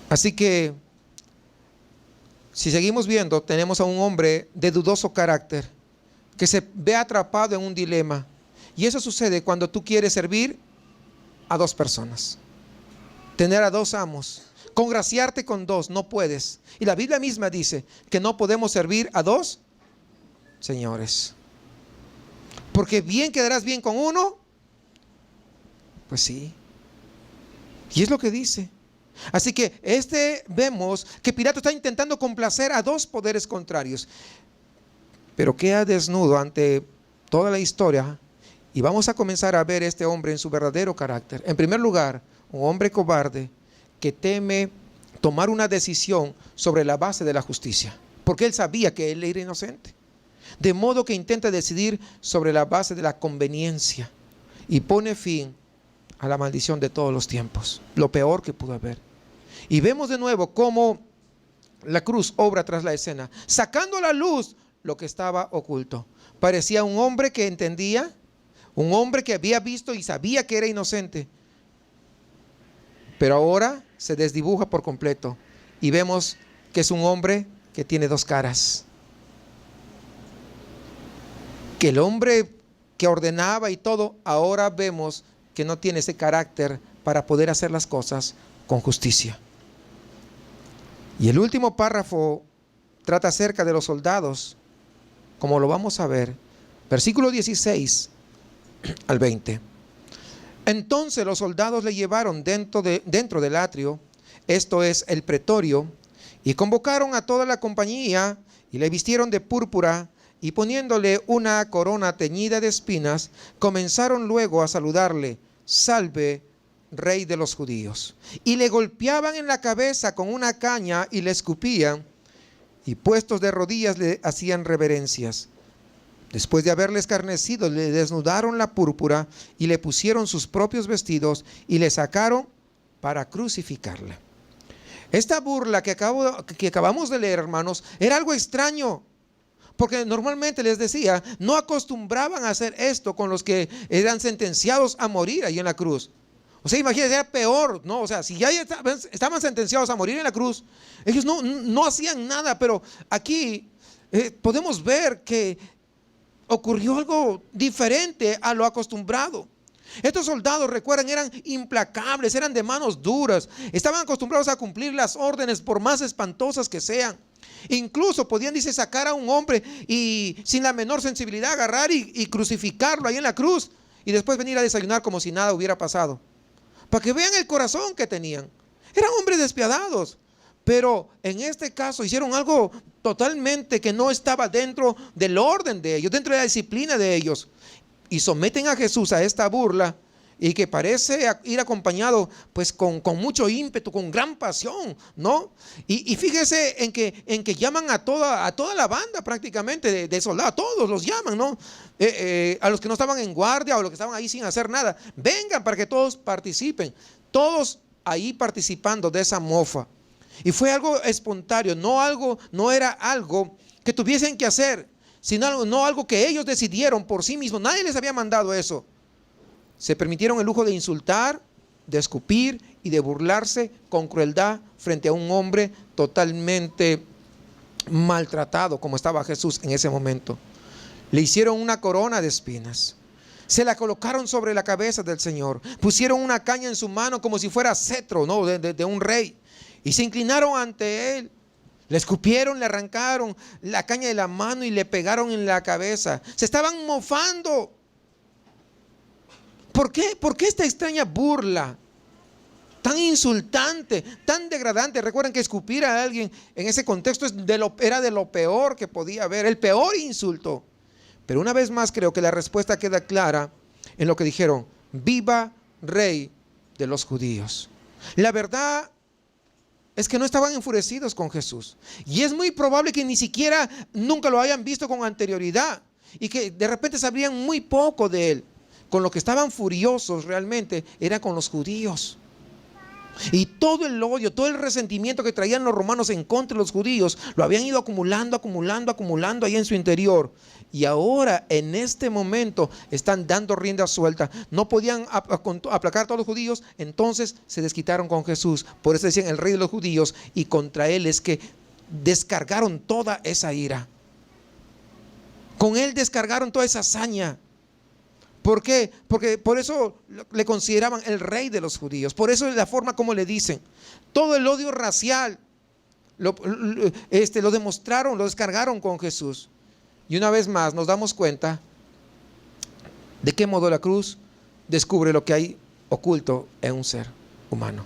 Así que, si seguimos viendo, tenemos a un hombre de dudoso carácter que se ve atrapado en un dilema. Y eso sucede cuando tú quieres servir a dos personas, tener a dos amos, congraciarte con dos, no puedes. Y la Biblia misma dice que no podemos servir a dos señores, porque bien quedarás bien con uno, pues sí. Y es lo que dice. Así que vemos que Pilato está intentando complacer a dos poderes contrarios, pero queda desnudo ante toda la historia. Y vamos a comenzar a ver este hombre en su verdadero carácter. En primer lugar, un hombre cobarde que teme tomar una decisión sobre la base de la justicia, porque él sabía que él era inocente. De modo que intenta decidir sobre la base de la conveniencia y pone fin a la maldición de todos los tiempos, lo peor que pudo haber. Y vemos de nuevo cómo la cruz obra tras la escena, sacando a la luz lo que estaba oculto. Parecía un hombre que entendía, un hombre que había visto y sabía que era inocente, pero ahora se desdibuja por completo y vemos que es un hombre que tiene dos caras. Que el hombre que ordenaba y todo, ahora vemos que no tiene ese carácter para poder hacer las cosas con justicia. Y el último párrafo trata acerca de los soldados, como lo vamos a ver, versículo 16 al 20. Entonces los soldados le llevaron dentro del atrio, esto es el pretorio, y convocaron a toda la compañía y le vistieron de púrpura y poniéndole una corona teñida de espinas, comenzaron luego a saludarle, salve, Rey de los judíos. Y le golpeaban en la cabeza con una caña y le escupían, y puestos de rodillas le hacían reverencias. Después de haberle escarnecido, le desnudaron la púrpura y le pusieron sus propios vestidos y le sacaron para crucificarle. Esta burla que acabamos de leer, hermanos, era algo extraño, porque normalmente, les decía, no acostumbraban a hacer esto con los que eran sentenciados a morir ahí en la cruz. O sea, imagínense, era peor, ¿no? O sea, si ya estaban sentenciados a morir en la cruz, ellos no hacían nada, pero aquí podemos ver que ocurrió algo diferente a lo acostumbrado. Estos soldados, recuerden, eran implacables, eran de manos duras, estaban acostumbrados a cumplir las órdenes por más espantosas que sean. Incluso podían, dice, sacar a un hombre y sin la menor sensibilidad agarrar y crucificarlo ahí en la cruz y después venir a desayunar como si nada hubiera pasado. Para que vean el corazón que tenían. Eran hombres despiadados, pero en este caso hicieron algo totalmente que no estaba dentro del orden de ellos, dentro de la disciplina de ellos. Y someten a Jesús a esta burla y que parece ir acompañado pues con mucho ímpetu, con gran pasión, ¿no? Y fíjese en que llaman a toda la banda prácticamente de soldados, a todos los llaman, ¿no? A los que no estaban en guardia o los que estaban ahí sin hacer nada, vengan para que todos participen, todos ahí participando de esa mofa. Y fue algo espontáneo, no era algo que tuviesen que hacer, sino no algo que ellos decidieron por sí mismos. Nadie les había mandado eso. Se permitieron el lujo de insultar, de escupir y de burlarse con crueldad frente a un hombre totalmente maltratado como estaba Jesús en ese momento. Le hicieron una corona de espinas, se la colocaron sobre la cabeza del Señor, pusieron una caña en su mano como si fuera cetro, ¿no? de un rey, y se inclinaron ante él. Le escupieron, le arrancaron la caña de la mano y le pegaron en la cabeza. Se estaban mofando. ¿Por qué? ¿Por qué esta extraña burla? Tan insultante, tan degradante. Recuerden que escupir a alguien en ese contexto era de lo peor que podía haber, el peor insulto. Pero una vez más creo que la respuesta queda clara en lo que dijeron: viva Rey de los judíos. La verdad es que no estaban enfurecidos con Jesús. Y es muy probable que ni siquiera nunca lo hayan visto con anterioridad. Y que de repente sabrían muy poco de él. Con lo que estaban furiosos realmente era con los judíos. Y todo el odio, todo el resentimiento que traían los romanos en contra de los judíos, lo habían ido acumulando ahí en su interior. Y ahora, en este momento, están dando rienda suelta. No podían aplacar a todos los judíos, entonces se desquitaron con Jesús. Por eso decían el Rey de los judíos, y contra él es que descargaron toda esa ira. Con él descargaron toda esa hazaña. ¿Por qué? Porque por eso le consideraban el Rey de los judíos. Por eso es la forma como le dicen. Todo el odio racial lo demostraron, lo descargaron con Jesús. Y una vez más nos damos cuenta de qué modo la cruz descubre lo que hay oculto en un ser humano.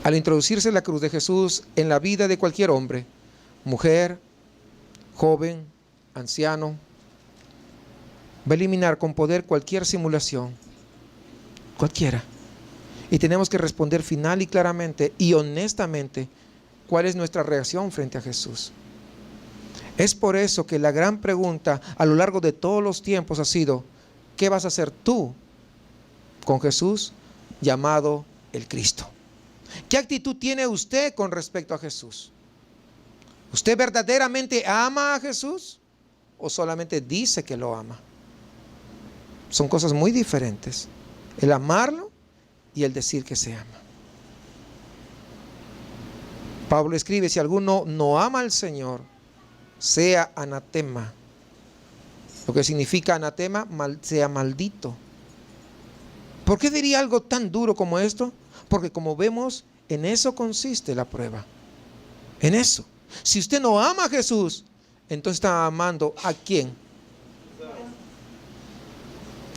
Al introducirse la cruz de Jesús en la vida de cualquier hombre, mujer, joven, anciano, va a eliminar con poder cualquier simulación, cualquiera. Y tenemos que responder final y claramente y honestamente cuál es nuestra reacción frente a Jesús. Es por eso que la gran pregunta a lo largo de todos los tiempos ha sido: ¿qué vas a hacer tú con Jesús llamado el Cristo? ¿Qué actitud tiene usted con respecto a Jesús? ¿Usted verdaderamente ama a Jesús o solamente dice que lo ama? Son cosas muy diferentes, el amarlo y el decir que se ama. Pablo escribe: si alguno no ama al Señor, sea anatema. Lo que significa anatema, sea maldito. ¿Por qué diría algo tan duro como esto? Porque como vemos, en eso consiste la prueba. En eso. Si usted no ama a Jesús, entonces está amando ¿a quién?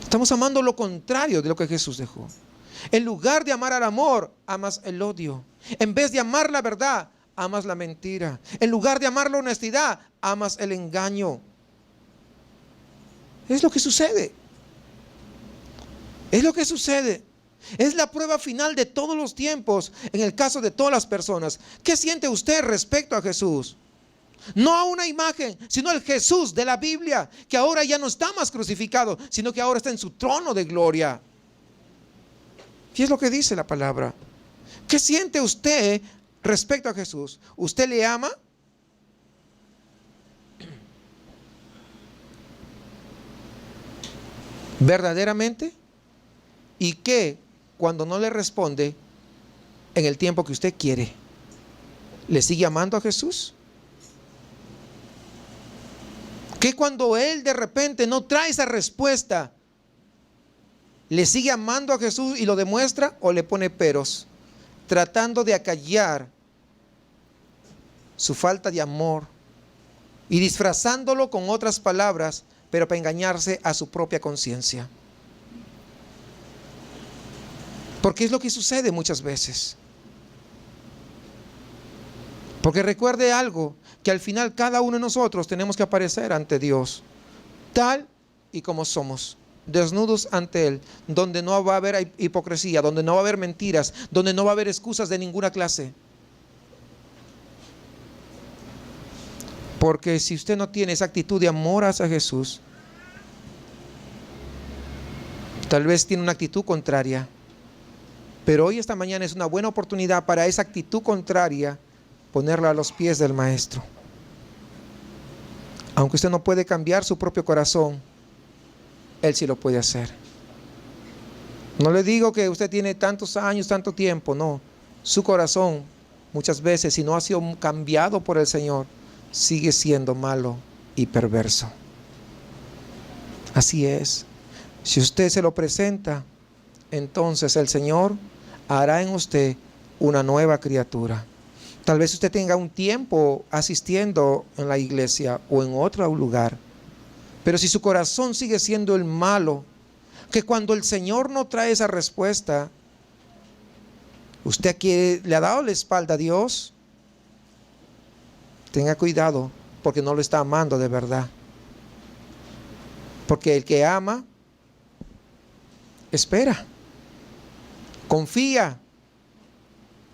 Estamos amando lo contrario de lo que Jesús dejó. En lugar de amar al amor, amas el odio. En vez de amar la verdad, amas la mentira. En lugar de amar la honestidad, amas el engaño. Es lo que sucede. Es lo que sucede. Es la prueba final de todos los tiempos, en el caso de todas las personas. ¿Qué siente usted respecto a Jesús? No a una imagen, sino al Jesús de la Biblia, que ahora ya no está más crucificado, sino que ahora está en su trono de gloria. ¿Qué es lo que dice la palabra? ¿Qué siente usted respecto a Jesús? ¿Usted le ama? ¿Verdaderamente? ¿Y qué cuando no le responde en el tiempo que usted quiere? ¿Le sigue amando a Jesús? ¿Qué cuando Él de repente no trae esa respuesta? ¿Le sigue amando a Jesús y lo demuestra o le pone peros, tratando de acallar su falta de amor y disfrazándolo con otras palabras, pero para engañarse a su propia conciencia? Porque es lo que sucede muchas veces. Porque recuerde algo, que al final cada uno de nosotros tenemos que aparecer ante Dios, tal y como somos, desnudos ante Él, donde no va a haber hipocresía, donde no va a haber mentiras, donde no va a haber excusas de ninguna clase. Porque si usted no tiene esa actitud de amor hacia Jesús, tal vez tiene una actitud contraria. Pero hoy, esta mañana, es una buena oportunidad para esa actitud contraria ponerla a los pies del Maestro. Aunque usted no puede cambiar su propio corazón, Él sí lo puede hacer. No le digo que usted tiene tantos años, tanto tiempo, no. Su corazón, muchas veces, si no ha sido cambiado por el Señor, sigue siendo malo y perverso. Así es. Si usted se lo presenta, entonces el Señor hará en usted una nueva criatura. Tal vez usted tenga un tiempo asistiendo en la iglesia o en otro lugar, pero si su corazón sigue siendo el malo, que cuando el Señor no trae esa respuesta, usted le ha dado la espalda a Dios, tenga cuidado, porque no lo está amando de verdad. Porque el que ama, espera, confía,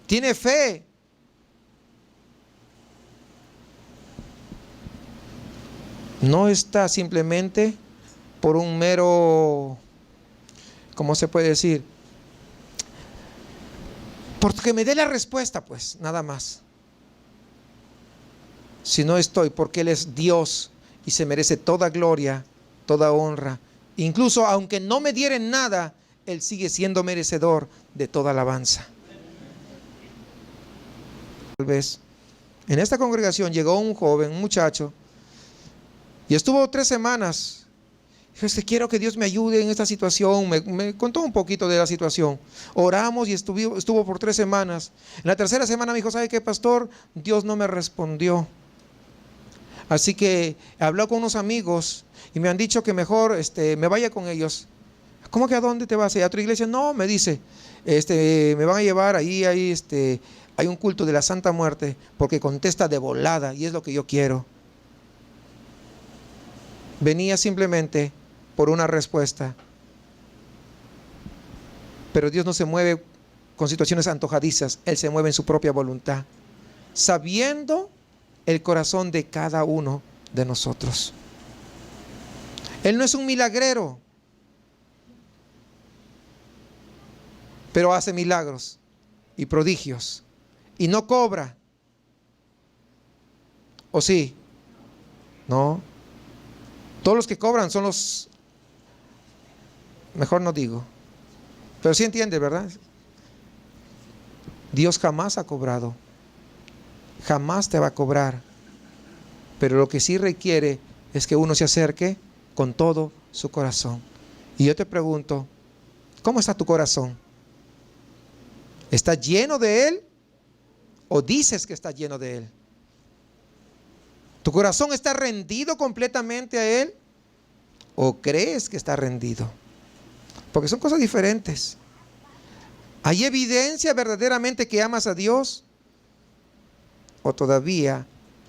tiene fe. No está simplemente por un mero, ¿cómo se puede decir? Porque me dé la respuesta, pues, nada más. Si no estoy, porque Él es Dios y se merece toda gloria, toda honra. Incluso aunque no me dieren nada, Él sigue siendo merecedor de toda alabanza. Tal vez en esta congregación llegó un joven, un muchacho, y estuvo 3 semanas. Dijo, quiero que Dios me ayude en esta situación. Me contó un poquito de la situación. Oramos y estuvo por 3 semanas. En la 3ª semana me dijo, ¿sabe qué, pastor? Dios no me respondió. Así que habló con unos amigos y me han dicho que mejor me vaya con ellos. ¿Cómo que a dónde te vas? ¿A otra iglesia? No, me dice, me van a llevar ahí hay un culto de la Santa Muerte, porque contesta de volada y es lo que yo quiero. Venía simplemente por una respuesta. Pero Dios no se mueve con situaciones antojadizas. Él se mueve en su propia voluntad, sabiendo el corazón de cada uno de nosotros. Él no es un milagrero, pero hace milagros y prodigios y no cobra. ¿O sí? No. Todos los que cobran son los, mejor no digo, pero sí entiende, ¿verdad? Dios jamás ha cobrado, jamás te va a cobrar, pero lo que sí requiere es que uno se acerque con todo su corazón. Y yo te pregunto, ¿cómo está tu corazón? ¿Está lleno de Él o dices que está lleno de Él? ¿Tu corazón está rendido completamente a Él o crees que está rendido? Porque son cosas diferentes. ¿Hay evidencia verdaderamente que amas a Dios o todavía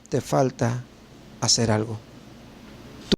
te falta hacer algo?